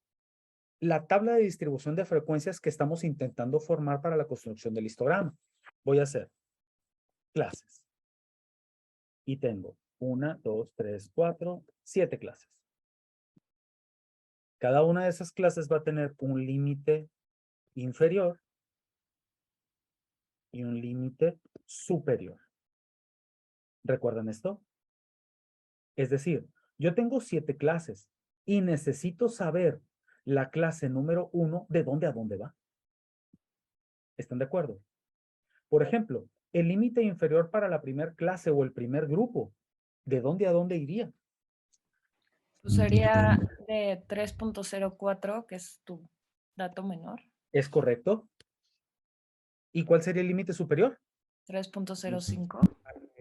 la tabla de distribución de frecuencias que estamos intentando formar para la construcción del histograma. Voy a hacer clases y tengo 1, 2, 3, 4, 7 clases. Cada una de esas clases va a tener un límite inferior y un límite superior. ¿Recuerdan esto? Es decir, yo tengo 7 clases y necesito saber la clase número 1 de dónde a dónde va. ¿Están de acuerdo? Por ejemplo, el límite inferior para la primera clase o el primer grupo, ¿de dónde a dónde iría? Pues sería de 3.04, que es tu dato menor. ¿Es correcto? ¿Y cuál sería el límite superior? 3.05.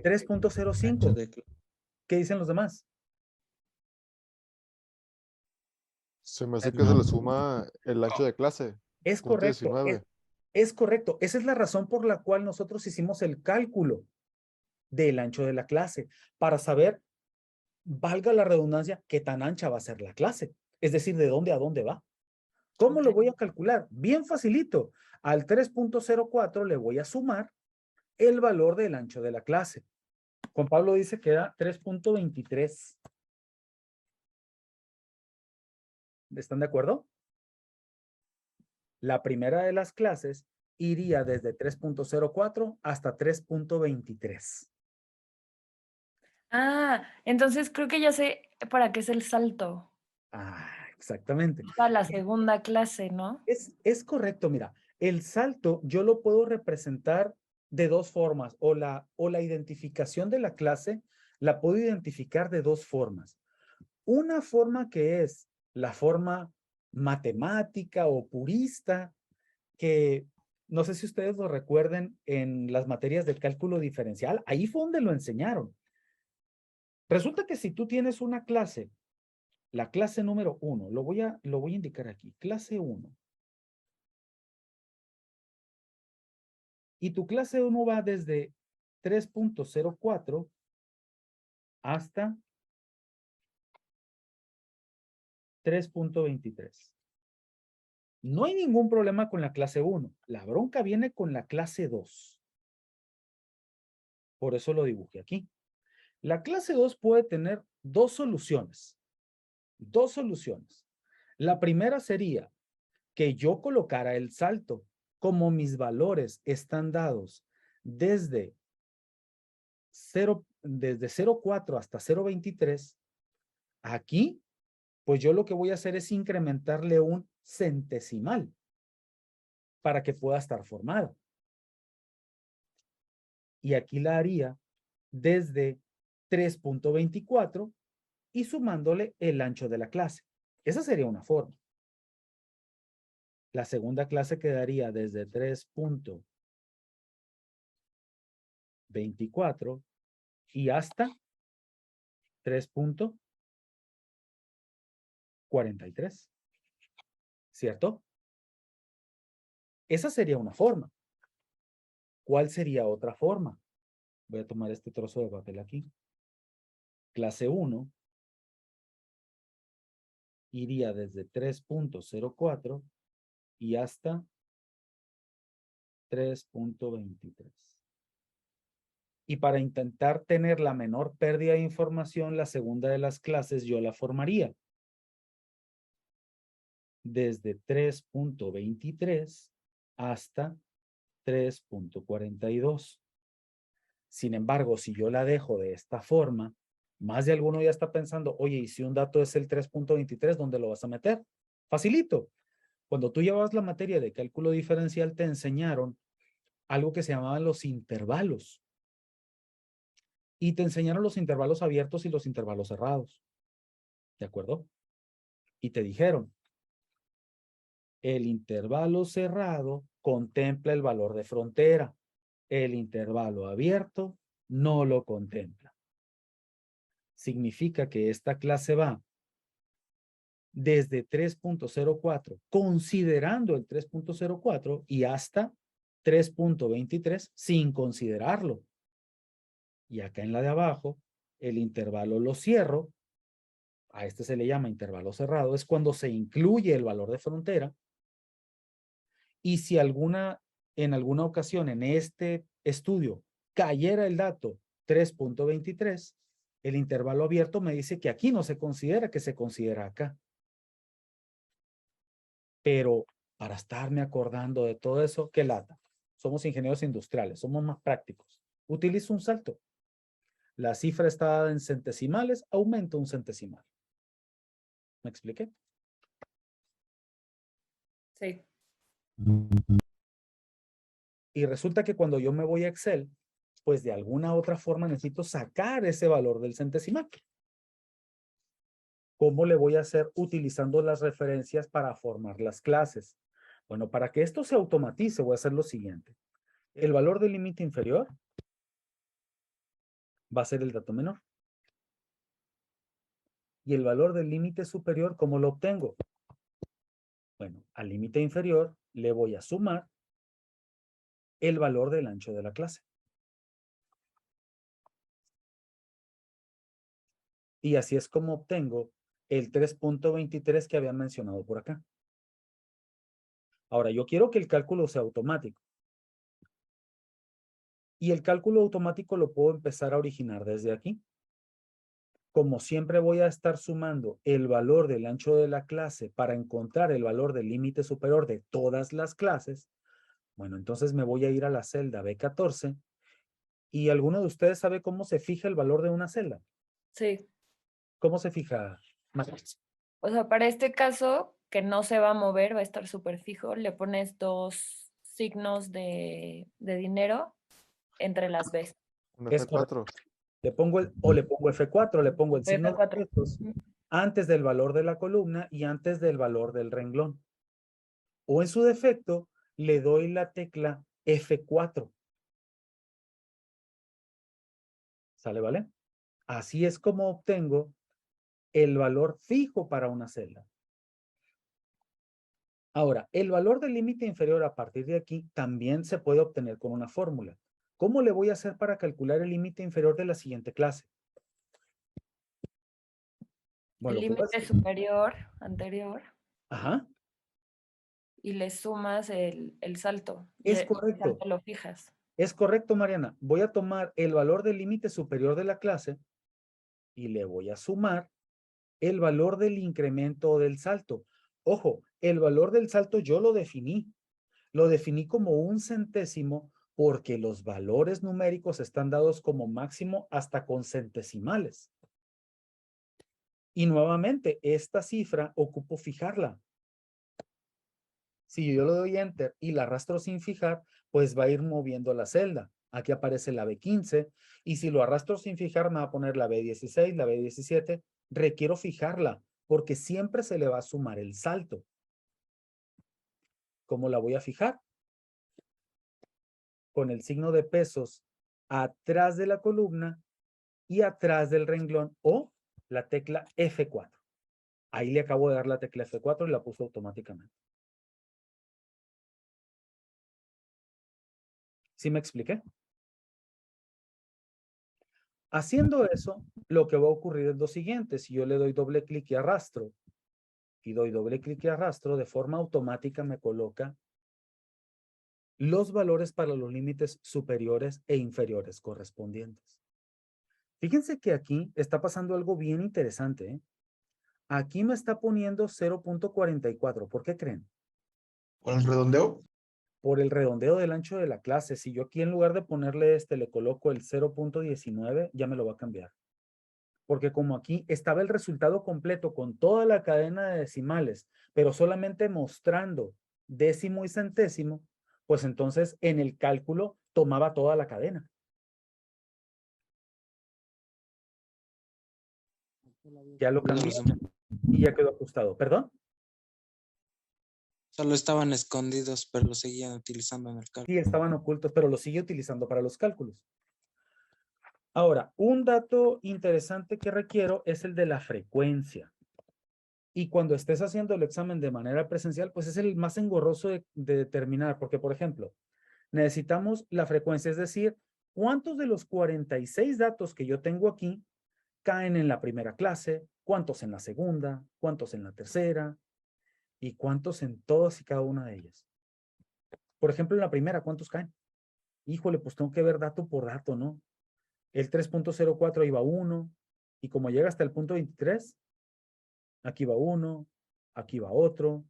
3.05. ¿Qué dicen los demás? Se me hace que se le suma el ancho de clase. Es punto correcto. 19. Es correcto. Esa es la razón por la cual nosotros hicimos el cálculo del ancho de la clase, para saber, valga la redundancia, qué tan ancha va a ser la clase. Es decir, de dónde a dónde va. ¿Cómo lo voy a calcular? Bien facilito. Al 3.04 le voy a sumar el valor del ancho de la clase. Juan Pablo dice que da 3.23. ¿Están de acuerdo? La primera de las clases iría desde 3.04 hasta 3.23. Ah, entonces creo que ya sé para qué es el salto. Ah, exactamente. Para la segunda clase, ¿no? Es correcto, mira, el salto yo lo puedo representar de dos formas, o la identificación de la clase la puedo identificar de dos formas. Una forma que es la forma matemática o purista, que no sé si ustedes lo recuerden en las materias de cálculo diferencial, ahí fue donde lo enseñaron. Resulta que si tú tienes una clase, la clase número 1, lo voy a indicar aquí, clase 1. Y tu clase 1 va desde 3.04 hasta 3.23. No hay ningún problema con la clase 1. La bronca viene con la clase 2. Por eso lo dibujé aquí. La clase 2 puede tener dos soluciones. Dos soluciones. La primera sería que yo colocara el salto como mis valores están dados desde 0.4 hasta 0.23. Aquí, pues yo lo que voy a hacer es incrementarle un centesimal para que pueda estar formada. Y aquí la haría desde 3.24 y sumándole el ancho de la clase. Esa sería una forma. La segunda clase quedaría desde 3.24 y hasta 3.43. ¿Cierto? Esa sería una forma. ¿Cuál sería otra forma? Voy a tomar este trozo de papel aquí. Clase 1 iría desde 3.04 y hasta 3.23. Y para intentar tener la menor pérdida de información, la segunda de las clases yo la formaría desde 3.23 hasta 3.42. Sin embargo, si yo la dejo de esta forma, más de alguno ya está pensando, oye, ¿y si un dato es el 3.23, dónde lo vas a meter? Facilito. Cuando tú llevabas la materia de cálculo diferencial, te enseñaron algo que se llamaban los intervalos. Y te enseñaron los intervalos abiertos y los intervalos cerrados. ¿De acuerdo? Y te dijeron, el intervalo cerrado contempla el valor de frontera. El intervalo abierto no lo contempla. Significa que esta clase va desde 3.04, considerando el 3.04 y hasta 3.23 sin considerarlo. Y acá en la de abajo, el intervalo lo cierro. A este se le llama intervalo cerrado. Es cuando se incluye el valor de frontera. Y si en alguna ocasión en este estudio cayera el dato 3.23, el intervalo abierto me dice que aquí no se considera, que se considera acá. Pero para estarme acordando de todo eso, qué lata. Somos ingenieros industriales, somos más prácticos. Utilizo un salto. La cifra está dada en centesimales, aumento un centesimal. ¿Me expliqué? Sí. Y resulta que cuando yo me voy a Excel, pues de alguna otra forma necesito sacar ese valor del centesimal. ¿Cómo le voy a hacer utilizando las referencias para formar las clases? Bueno, para que esto se automatice, voy a hacer lo siguiente. El valor del límite inferior va a ser el dato menor. Y el valor del límite superior, ¿cómo lo obtengo? Bueno, al límite inferior le voy a sumar el valor del ancho de la clase. Y así es como obtengo el 3.23 que había mencionado por acá. Ahora, yo quiero que el cálculo sea automático. Y el cálculo automático lo puedo empezar a originar desde aquí. Como siempre voy a estar sumando el valor del ancho de la clase para encontrar el valor del límite superior de todas las clases, bueno, entonces me voy a ir a la celda B14. ¿Y alguno de ustedes sabe cómo se fija el valor de una celda? Sí. ¿Cómo se fija, Max? O sea, para este caso, que no se va a mover, va a estar súper fijo, le pones 2 signos de dinero entre las Bs. Es correcto. Le pongo le pongo F4, le pongo el signo de pesos antes del valor de la columna y antes del valor del renglón. O en su defecto, le doy la tecla F4. ¿Sale, vale? Así es como obtengo el valor fijo para una celda. Ahora, el valor del límite inferior a partir de aquí también se puede obtener con una fórmula. ¿Cómo le voy a hacer para calcular el límite inferior de la siguiente clase? Bueno, el límite superior anterior. Ajá. Y le sumas el salto. Es correcto. El salto lo fijas. Es correcto, Mariana. Voy a tomar el valor del límite superior de la clase y le voy a sumar el valor del incremento o del salto. Ojo, el valor del salto yo lo definí. Lo definí como 1 centésimo porque los valores numéricos están dados como máximo hasta con centesimales. Y nuevamente, esta cifra ocupo fijarla. Si yo le doy Enter y la arrastro sin fijar, pues va a ir moviendo la celda. Aquí aparece la B15 y si lo arrastro sin fijar me va a poner la B16, la B17. Requiero fijarla porque siempre se le va a sumar el salto. ¿Cómo la voy a fijar? Con el signo de pesos atrás de la columna y atrás del renglón o la tecla F4. Ahí le acabo de dar la tecla F4 y la puso automáticamente. ¿Sí me expliqué? Haciendo eso, lo que va a ocurrir es lo siguiente. Si yo le doy doble clic y arrastro, de forma automática me coloca los valores para los límites superiores e inferiores correspondientes. Fíjense que aquí está pasando algo bien interesante, ¿eh? Aquí me está poniendo 0.44. ¿Por qué creen? ¿Por el redondeo? Por el redondeo del ancho de la clase. Si yo aquí en lugar de ponerle le coloco el 0.19, ya me lo va a cambiar. Porque como aquí estaba el resultado completo con toda la cadena de decimales, pero solamente mostrando décimo y centésimo, pues entonces en el cálculo tomaba toda la cadena. Ya lo cambié y ya quedó ajustado. ¿Perdón? Solo estaban escondidos, pero lo seguían utilizando en el Sí, cálculo. estaban ocultos, pero lo sigue utilizando para los cálculos. Ahora, un dato interesante que requiero es el de la frecuencia. Y cuando estés haciendo el examen de manera presencial, pues es el más engorroso de determinar, porque, por ejemplo, necesitamos la frecuencia, es decir, ¿cuántos de los 46 datos que yo tengo aquí caen en la primera clase? ¿Cuántos en la segunda? ¿Cuántos en la tercera? ¿Y cuántos en todas y cada una de ellas? Por ejemplo, en la primera, ¿cuántos caen? Híjole, pues tengo que ver dato por dato, ¿no? El 3.04 iba 1, y como llega hasta el punto 23, aquí va uno, aquí va otro,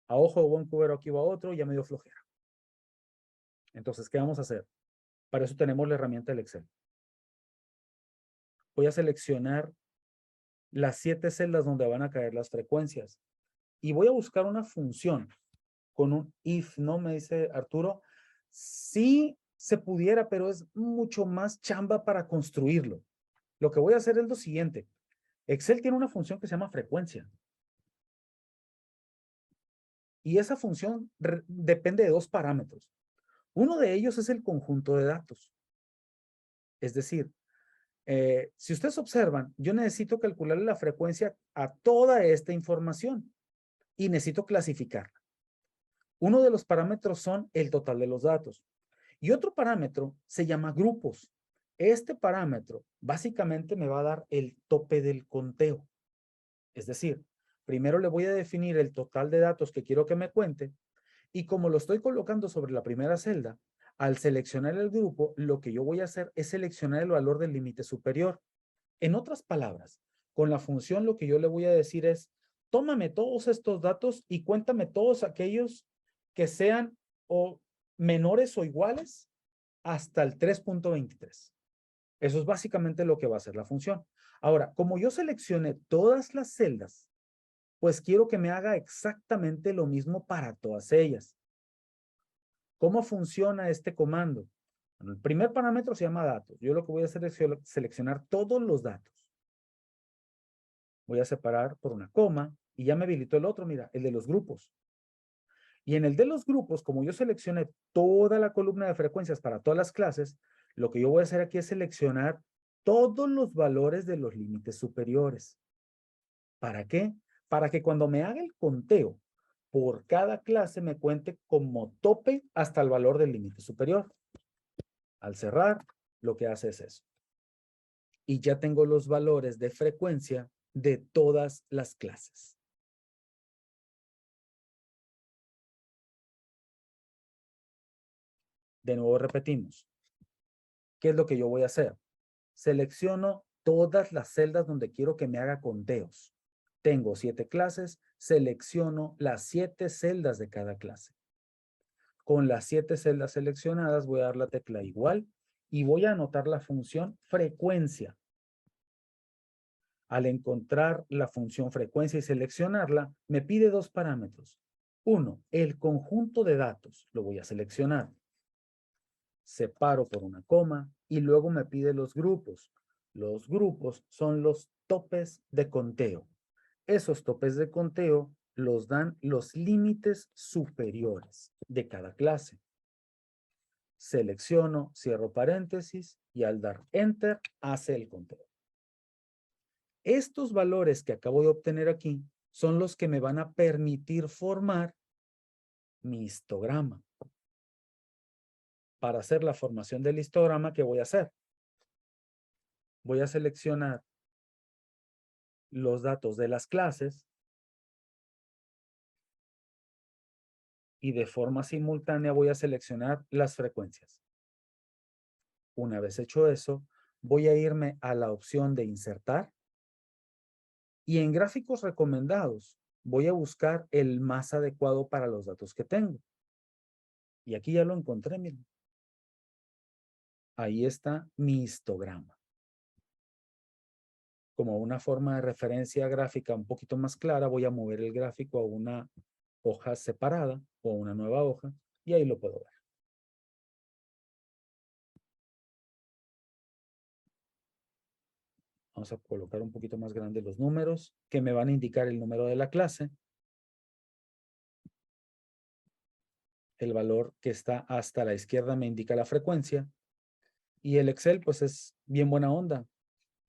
a ojo de buen cubero aquí va otro, y ya me dio flojera. Entonces, ¿qué vamos a hacer? Para eso tenemos la herramienta del Excel. Voy a seleccionar las 7 celdas donde van a caer las frecuencias y voy a buscar una función con un if, ¿no? Me dice Arturo, sí se pudiera, pero es mucho más chamba para construirlo. Lo que voy a hacer es lo siguiente. Excel tiene una función que se llama frecuencia. Y esa función depende de 2 parámetros. Uno de ellos es el conjunto de datos. Es decir, si ustedes observan, yo necesito calcularle la frecuencia a toda esta información y necesito clasificarla. Uno de los parámetros son el total de los datos. Y otro parámetro se llama grupos. Este parámetro básicamente me va a dar el tope del conteo. Es decir, primero le voy a definir el total de datos que quiero que me cuente y como lo estoy colocando sobre la primera celda, al seleccionar el grupo, lo que yo voy a hacer es seleccionar el valor del límite superior. En otras palabras, con la función lo que yo le voy a decir es, tómame todos estos datos y cuéntame todos aquellos que sean o menores o iguales hasta el 3.23. Eso es básicamente lo que va a hacer la función. Ahora, como yo seleccioné todas las celdas, pues quiero que me haga exactamente lo mismo para todas ellas. ¿Cómo funciona este comando? Bueno, el primer parámetro se llama datos. Yo lo que voy a hacer es seleccionar todos los datos. Voy a separar por una coma y ya me habilitó el otro, mira, el de los grupos. Y en el de los grupos, como yo seleccioné toda la columna de frecuencias para todas las clases, lo que yo voy a hacer aquí es seleccionar todos los valores de los límites superiores. ¿Para qué? Para que cuando me haga el conteo por cada clase me cuente como tope hasta el valor del límite superior. Al cerrar, lo que hace es eso. Y ya tengo los valores de frecuencia de todas las clases. De nuevo repetimos. ¿Qué es lo que yo voy a hacer? Selecciono todas las celdas donde quiero que me haga conteos. Tengo 7 clases, selecciono las 7 celdas de cada clase. Con las 7 celdas seleccionadas voy a dar la tecla igual y voy a anotar la función frecuencia. Al encontrar la función frecuencia y seleccionarla, me pide 2 parámetros. Uno, el conjunto de datos. Lo voy a seleccionar. Separo por una coma y luego me pide los grupos. Los grupos son los topes de conteo. Esos topes de conteo los dan los límites superiores de cada clase. Selecciono, cierro paréntesis y al dar Enter hace el conteo. Estos valores que acabo de obtener aquí son los que me van a permitir formar mi histograma. Para hacer la formación del histograma, ¿qué voy a hacer? Voy a seleccionar los datos de las clases y de forma simultánea voy a seleccionar las frecuencias. Una vez hecho eso, voy a irme a la opción de insertar y en gráficos recomendados voy a buscar el más adecuado para los datos que tengo. Y aquí ya lo encontré, miren. Ahí está mi histograma. Como una forma de referencia gráfica un poquito más clara, voy a mover el gráfico a una hoja separada o a una nueva hoja y ahí lo puedo ver. Vamos a colocar un poquito más grande los números que me van a indicar el número de la clase. El valor que está hasta la izquierda me indica la frecuencia. Y el Excel, pues es bien buena onda.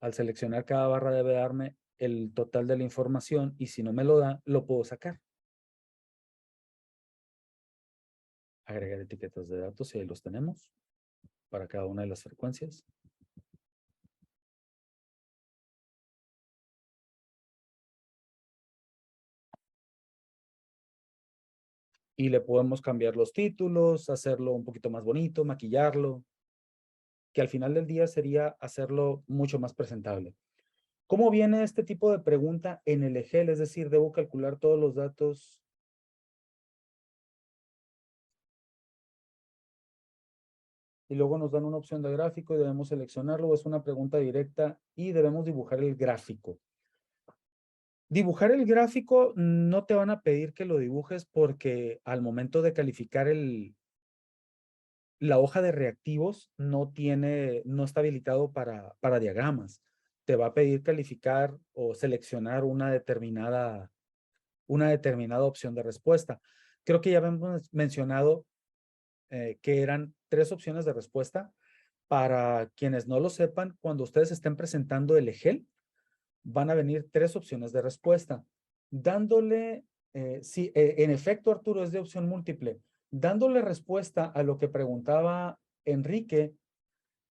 Al seleccionar cada barra debe darme el total de la información y si no me lo da, lo puedo sacar. Agregar etiquetas de datos y ahí los tenemos para cada una de las frecuencias. Y le podemos cambiar los títulos, hacerlo un poquito más bonito, maquillarlo, que al final del día sería hacerlo mucho más presentable. ¿Cómo viene este tipo de pregunta en el EGEL? Es decir, debo calcular todos los datos. Y luego nos dan una opción de gráfico y debemos seleccionarlo. Es una pregunta directa y debemos dibujar el gráfico. Dibujar el gráfico no te van a pedir que lo dibujes porque al momento de calificar la hoja de reactivos no está habilitado para diagramas. Te va a pedir calificar o seleccionar una determinada opción de respuesta. Creo que ya habíamos mencionado que eran 3 opciones de respuesta. Para quienes no lo sepan, cuando ustedes estén presentando el EGEL, van a venir 3 opciones de respuesta. Dándole, sí, en efecto, Arturo, es de opción múltiple. Dándole respuesta a lo que preguntaba Enrique,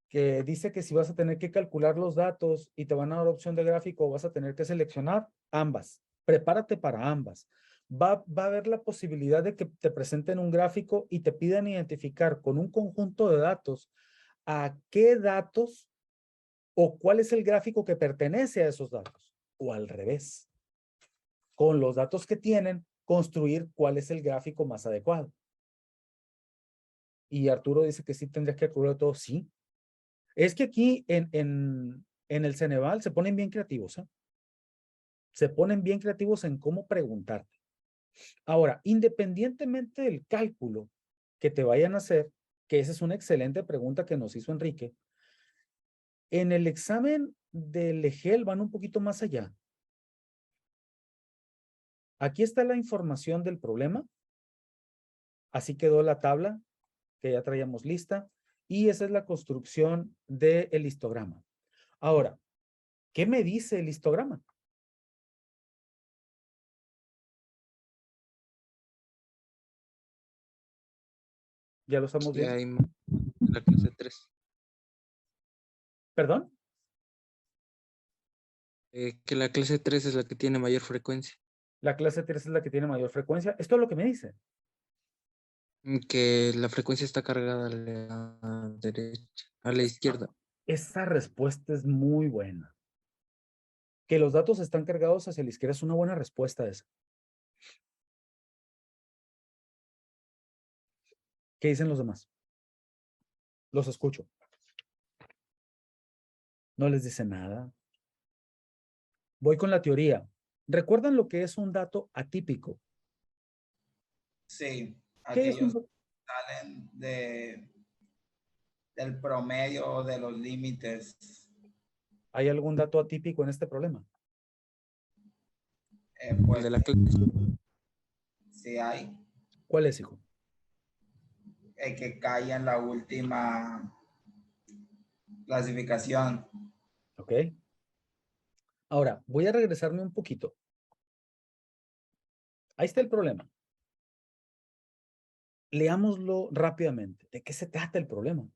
que dice que si vas a tener que calcular los datos y te van a dar opción de gráfico, vas a tener que seleccionar ambas. Prepárate para ambas. Va a haber la posibilidad de que te presenten un gráfico y te pidan identificar con un conjunto de datos a qué datos o cuál es el gráfico que pertenece a esos datos. O al revés. Con los datos que tienen, construir cuál es el gráfico más adecuado. Y Arturo dice que sí tendrías que calcular todo. Sí. Es que aquí en el Ceneval se ponen bien creativos, ¿eh? Se ponen bien creativos en cómo preguntarte. Ahora, independientemente del cálculo que te vayan a hacer, que esa es una excelente pregunta que nos hizo Enrique, en el examen del EGEL van un poquito más allá. Aquí está la información del problema. Así quedó la tabla que ya traíamos lista. Y esa es la construcción del histograma. Ahora, ¿qué me dice el histograma? ¿Ya lo estamos viendo? Hay la clase 3. ¿Perdón? Que la clase 3 es la que tiene mayor frecuencia. La clase 3 es la que tiene mayor frecuencia. Esto es lo que me dice. Que la frecuencia está cargada a la derecha, a la izquierda. Esa respuesta es muy buena. Que los datos están cargados hacia la izquierda es una buena respuesta esa. ¿Qué dicen los demás? Los escucho. No les dice nada. Voy con la teoría. ¿Recuerdan lo que es un dato atípico? Sí, ¿Qué es aquellos salen del promedio o de los límites. ¿Hay algún dato atípico en este problema? Pues, de la clase. Sí hay. ¿Cuál es, hijo? El que cae en la última clasificación. Ok. Ahora, voy a regresarme un poquito. Ahí está el problema. Leámoslo rápidamente. ¿De qué se trata el problema?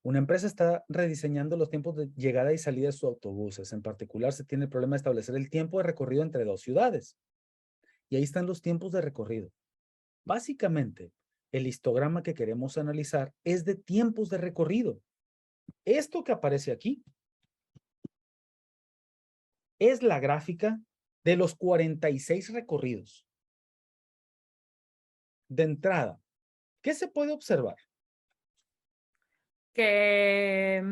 Una empresa está rediseñando los tiempos de llegada y salida de sus autobuses. En particular, se tiene el problema de establecer el tiempo de recorrido entre 2 ciudades. Y ahí están los tiempos de recorrido. Básicamente, el histograma que queremos analizar es de tiempos de recorrido. Esto que aparece aquí es la gráfica de los 46 recorridos. De entrada, ¿qué se puede observar? Que,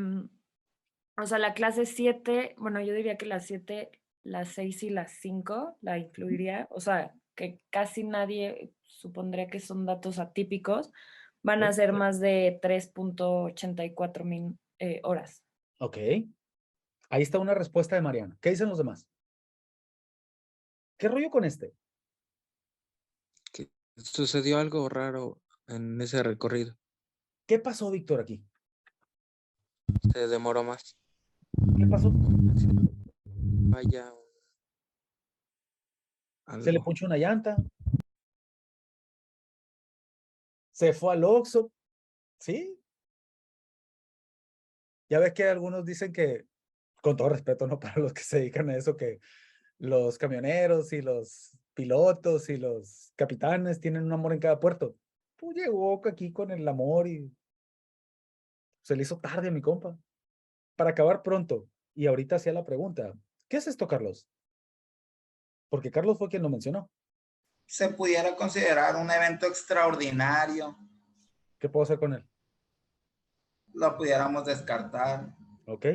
o sea, la clase 7, bueno, yo diría que la 7, la 6 y la 5 la incluiría, o sea, que casi nadie supondría que son datos atípicos, van a ser más de 3.84 horas. Ok. Ahí está una respuesta de Mariana. ¿Qué dicen los demás? ¿Qué rollo con este? Que sucedió algo raro en ese recorrido. ¿Qué pasó, Víctor, aquí? Se demoró más. ¿Qué pasó? Vaya. Se le Algo. ponchó una llanta. Se fue al Oxxo. ¿Sí? Ya ves que algunos dicen que, con todo respeto, ¿no? Para los que se dedican a eso, que los camioneros y los pilotos y los capitanes tienen un amor en cada puerto. Pues llegó aquí con el amor y se le hizo tarde a mi compa. Para acabar pronto. Y ahorita hacía la pregunta, ¿qué es esto, Carlos? Porque Carlos fue quien lo mencionó. Se pudiera considerar un evento extraordinario. ¿Qué puedo hacer con él? Lo pudiéramos descartar. Ok.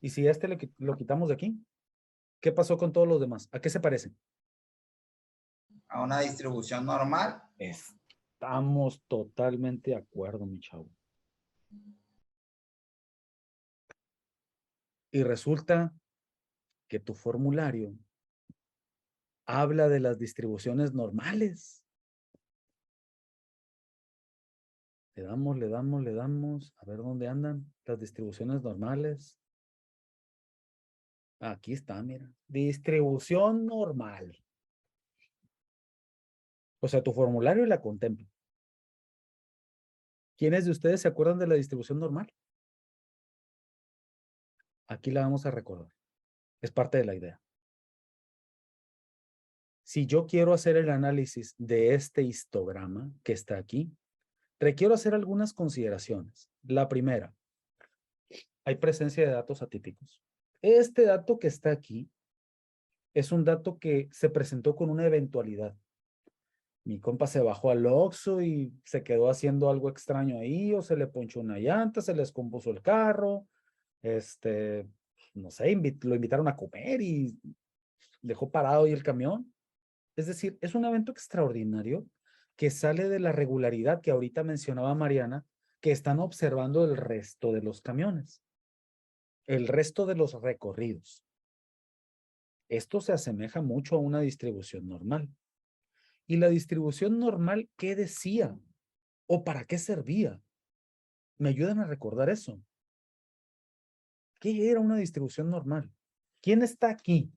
¿Y si este lo quitamos de aquí? ¿Qué pasó con todos los demás? ¿A qué se parecen? A una distribución normal. Estamos totalmente de acuerdo, mi chavo. Y resulta que tu formulario habla de las distribuciones normales. Le damos. A ver dónde andan las distribuciones normales. Aquí está, mira. Distribución normal. O sea, tu formulario la contempla. ¿Quiénes de ustedes se acuerdan de la distribución normal? Aquí la vamos a recordar. Es parte de la idea. Si yo quiero hacer el análisis de este histograma que está aquí, requiero hacer algunas consideraciones. La primera, hay presencia de datos atípicos. Este dato que está aquí es un dato que se presentó con una eventualidad. Mi compa se bajó al Oxxo y se quedó haciendo algo extraño ahí, o se le ponchó una llanta, se le descompuso el carro, no sé, lo invitaron a comer y dejó parado ahí el camión. Es decir, es un evento extraordinario que sale de la regularidad que ahorita mencionaba Mariana, que están observando el resto de los camiones, el resto de los recorridos. Esto se asemeja mucho a una distribución normal. ¿Y la distribución normal qué decía? ¿O para qué servía? ¿Me ayudan a recordar eso? ¿Qué era una distribución normal? ¿Quién está aquí?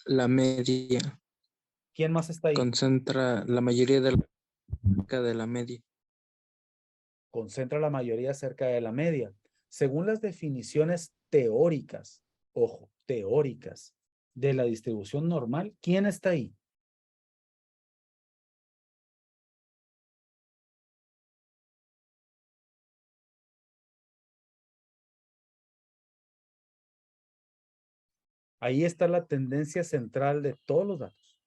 La media. ¿Quién más está ahí? Concentra la mayoría de la media. Concentra la mayoría cerca de la media. Según las definiciones teóricas, ojo, teóricas, de la distribución normal, ¿quién está ahí? Ahí está la tendencia central de todos los datos.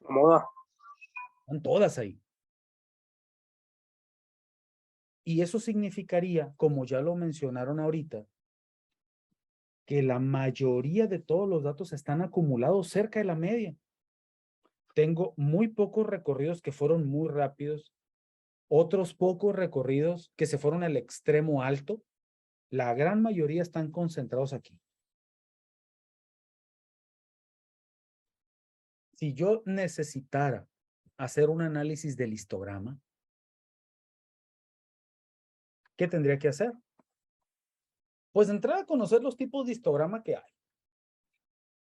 Moda. Están todas ahí. Y eso significaría, como ya lo mencionaron ahorita, que la mayoría de todos los datos están acumulados cerca de la media. Tengo muy pocos recorridos que fueron muy rápidos, otros pocos recorridos que se fueron al extremo alto. La gran mayoría están concentrados aquí. Si yo necesitara hacer un análisis del histograma, ¿qué tendría que hacer? Pues entrar a conocer los tipos de histograma que hay.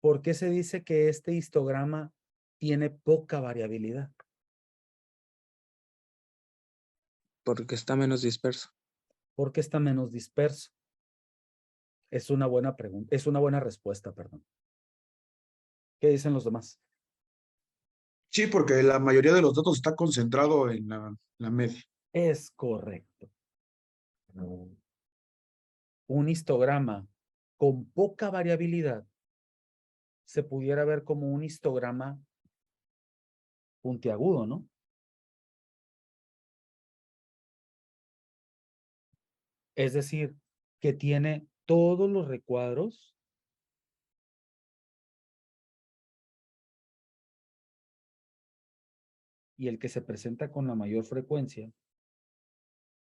¿Por qué se dice que este histograma tiene poca variabilidad? Porque está menos disperso. ¿Por qué está menos disperso? Es una buena pregunta, es una buena respuesta, perdón. ¿Qué dicen los demás? Sí, porque la mayoría de los datos está concentrado en la media. Es correcto. Un histograma con poca variabilidad se pudiera ver como un histograma puntiagudo, ¿no? Es decir, que tiene todos los recuadros y el que se presenta con la mayor frecuencia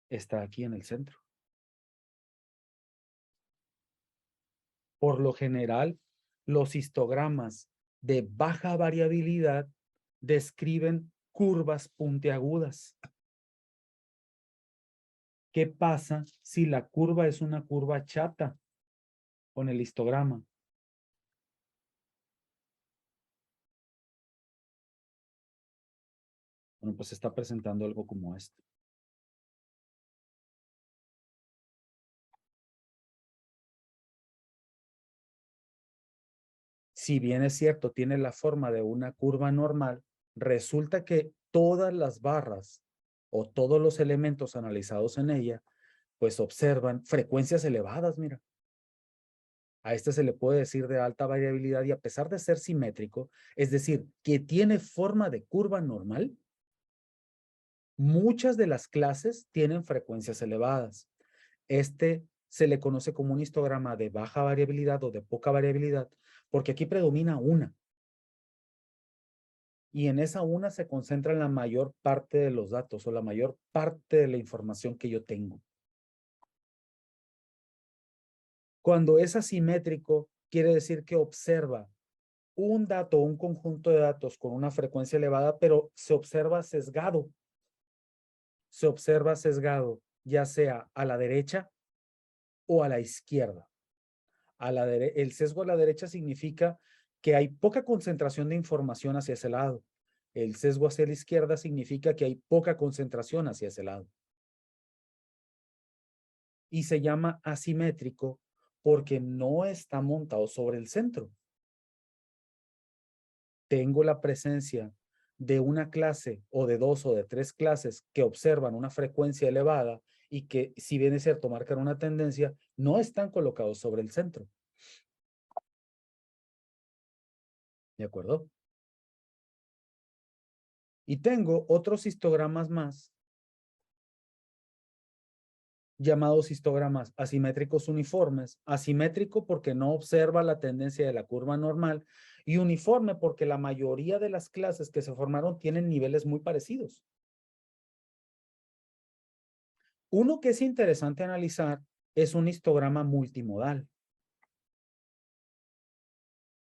está aquí en el centro. Por lo general, los histogramas de baja variabilidad describen curvas puntiagudas. ¿Qué pasa si la curva es una curva chata con el histograma? Bueno, pues se está presentando algo como esto. Si bien es cierto, tiene la forma de una curva normal, resulta que todas las barras o todos los elementos analizados en ella, pues observan frecuencias elevadas, mira. A este se le puede decir de alta variabilidad y a pesar de ser simétrico, es decir, que tiene forma de curva normal, muchas de las clases tienen frecuencias elevadas. Este se le conoce como un histograma de baja variabilidad o de poca variabilidad, porque aquí predomina una. Y en esa una se concentra la mayor parte de los datos o la mayor parte de la información que yo tengo. Cuando es asimétrico, quiere decir que observa un dato, un conjunto de datos con una frecuencia elevada, pero se observa sesgado. Se observa sesgado, ya sea a la derecha o a la izquierda. El sesgo a la derecha significa que hay poca concentración de información hacia ese lado. El sesgo hacia la izquierda significa que hay poca concentración hacia ese lado. Y se llama asimétrico porque no está montado sobre el centro. Tengo la presencia de una clase o de 2 o de 3 clases que observan una frecuencia elevada y que, si bien es cierto, marcan una tendencia, no están colocados sobre el centro. ¿De acuerdo? Y tengo otros histogramas más llamados histogramas asimétricos uniformes. Asimétrico porque no observa la tendencia de la curva normal y uniforme porque la mayoría de las clases que se formaron tienen niveles muy parecidos. Uno que es interesante analizar es un histograma multimodal.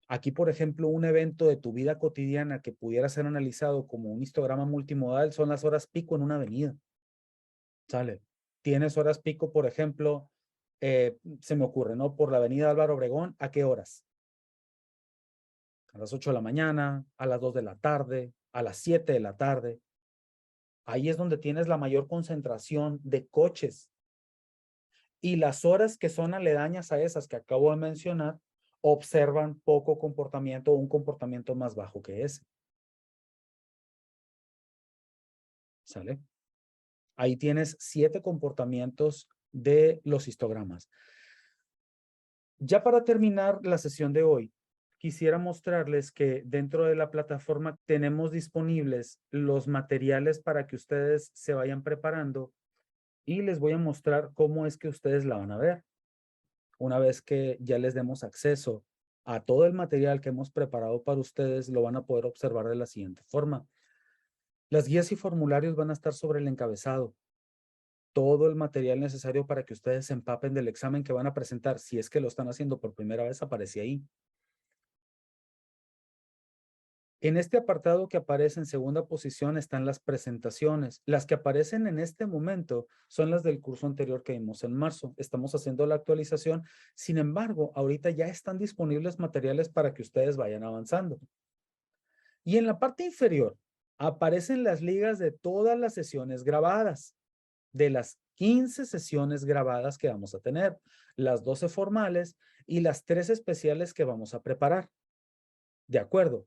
Aquí, por ejemplo, un evento de tu vida cotidiana que pudiera ser analizado como un histograma multimodal son las horas pico en una avenida. ¿Sale? Tienes horas pico, por ejemplo, se me ocurre, ¿no? Por la avenida Álvaro Obregón, ¿a qué horas? A las 8 de la mañana, a las 2 de la tarde, a las 7 de la tarde. Ahí es donde tienes la mayor concentración de coches. Y las horas que son aledañas a esas que acabo de mencionar, observan poco comportamiento o un comportamiento más bajo que ese. ¿Sale? Ahí tienes 7 comportamientos de los histogramas. Ya para terminar la sesión de hoy, quisiera mostrarles que dentro de la plataforma tenemos disponibles los materiales para que ustedes se vayan preparando y les voy a mostrar cómo es que ustedes la van a ver. Una vez que ya les demos acceso a todo el material que hemos preparado para ustedes, lo van a poder observar de la siguiente forma. Las guías y formularios van a estar sobre el encabezado. Todo el material necesario para que ustedes se empapen del examen que van a presentar, si es que lo están haciendo por primera vez, aparece ahí. En este apartado que aparece en segunda posición están las presentaciones. Las que aparecen en este momento son las del curso anterior que vimos en marzo. Estamos haciendo la actualización. Sin embargo, ahorita ya están disponibles materiales para que ustedes vayan avanzando. Y en la parte inferior aparecen las ligas de todas las sesiones grabadas, de las 15 sesiones grabadas que vamos a tener, las 12 formales y las 3 especiales que vamos a preparar. De acuerdo.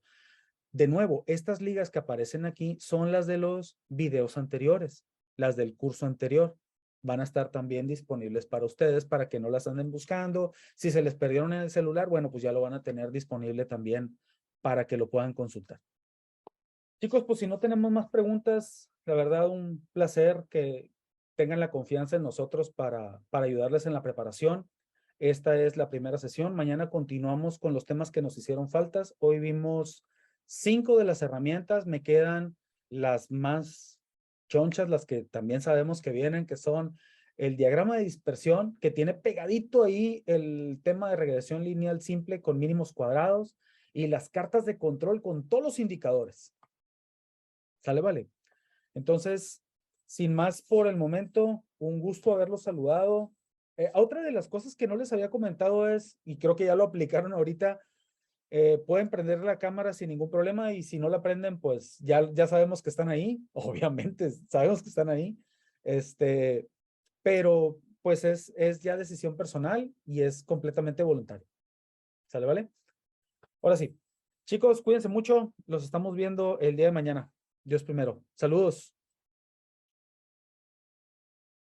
De nuevo, estas ligas que aparecen aquí son las de los videos anteriores, las del curso anterior. Van a estar también disponibles para ustedes para que no las anden buscando. Si se les perdieron en el celular, bueno, pues ya lo van a tener disponible también para que lo puedan consultar. Chicos, pues si no tenemos más preguntas, la verdad un placer que tengan la confianza en nosotros para ayudarles en la preparación. Esta es la primera sesión. Mañana continuamos con los temas que nos hicieron faltas. Hoy vimos 5 de las herramientas, me quedan las más chonchas, las que también sabemos que vienen, que son el diagrama de dispersión que tiene pegadito ahí el tema de regresión lineal simple con mínimos cuadrados y las cartas de control con todos los indicadores. ¿Sale? Vale. Entonces, sin más por el momento, un gusto haberlos saludado. Otra de las cosas que no les había comentado es, y creo que ya lo aplicaron ahorita, pueden prender la cámara sin ningún problema y si no la prenden, pues ya sabemos que están ahí. Obviamente, sabemos que están ahí. Pero pues es ya decisión personal y es completamente voluntario. ¿Sale? ¿Vale? Ahora sí. Chicos, cuídense mucho. Los estamos viendo el día de mañana. Dios primero. Saludos.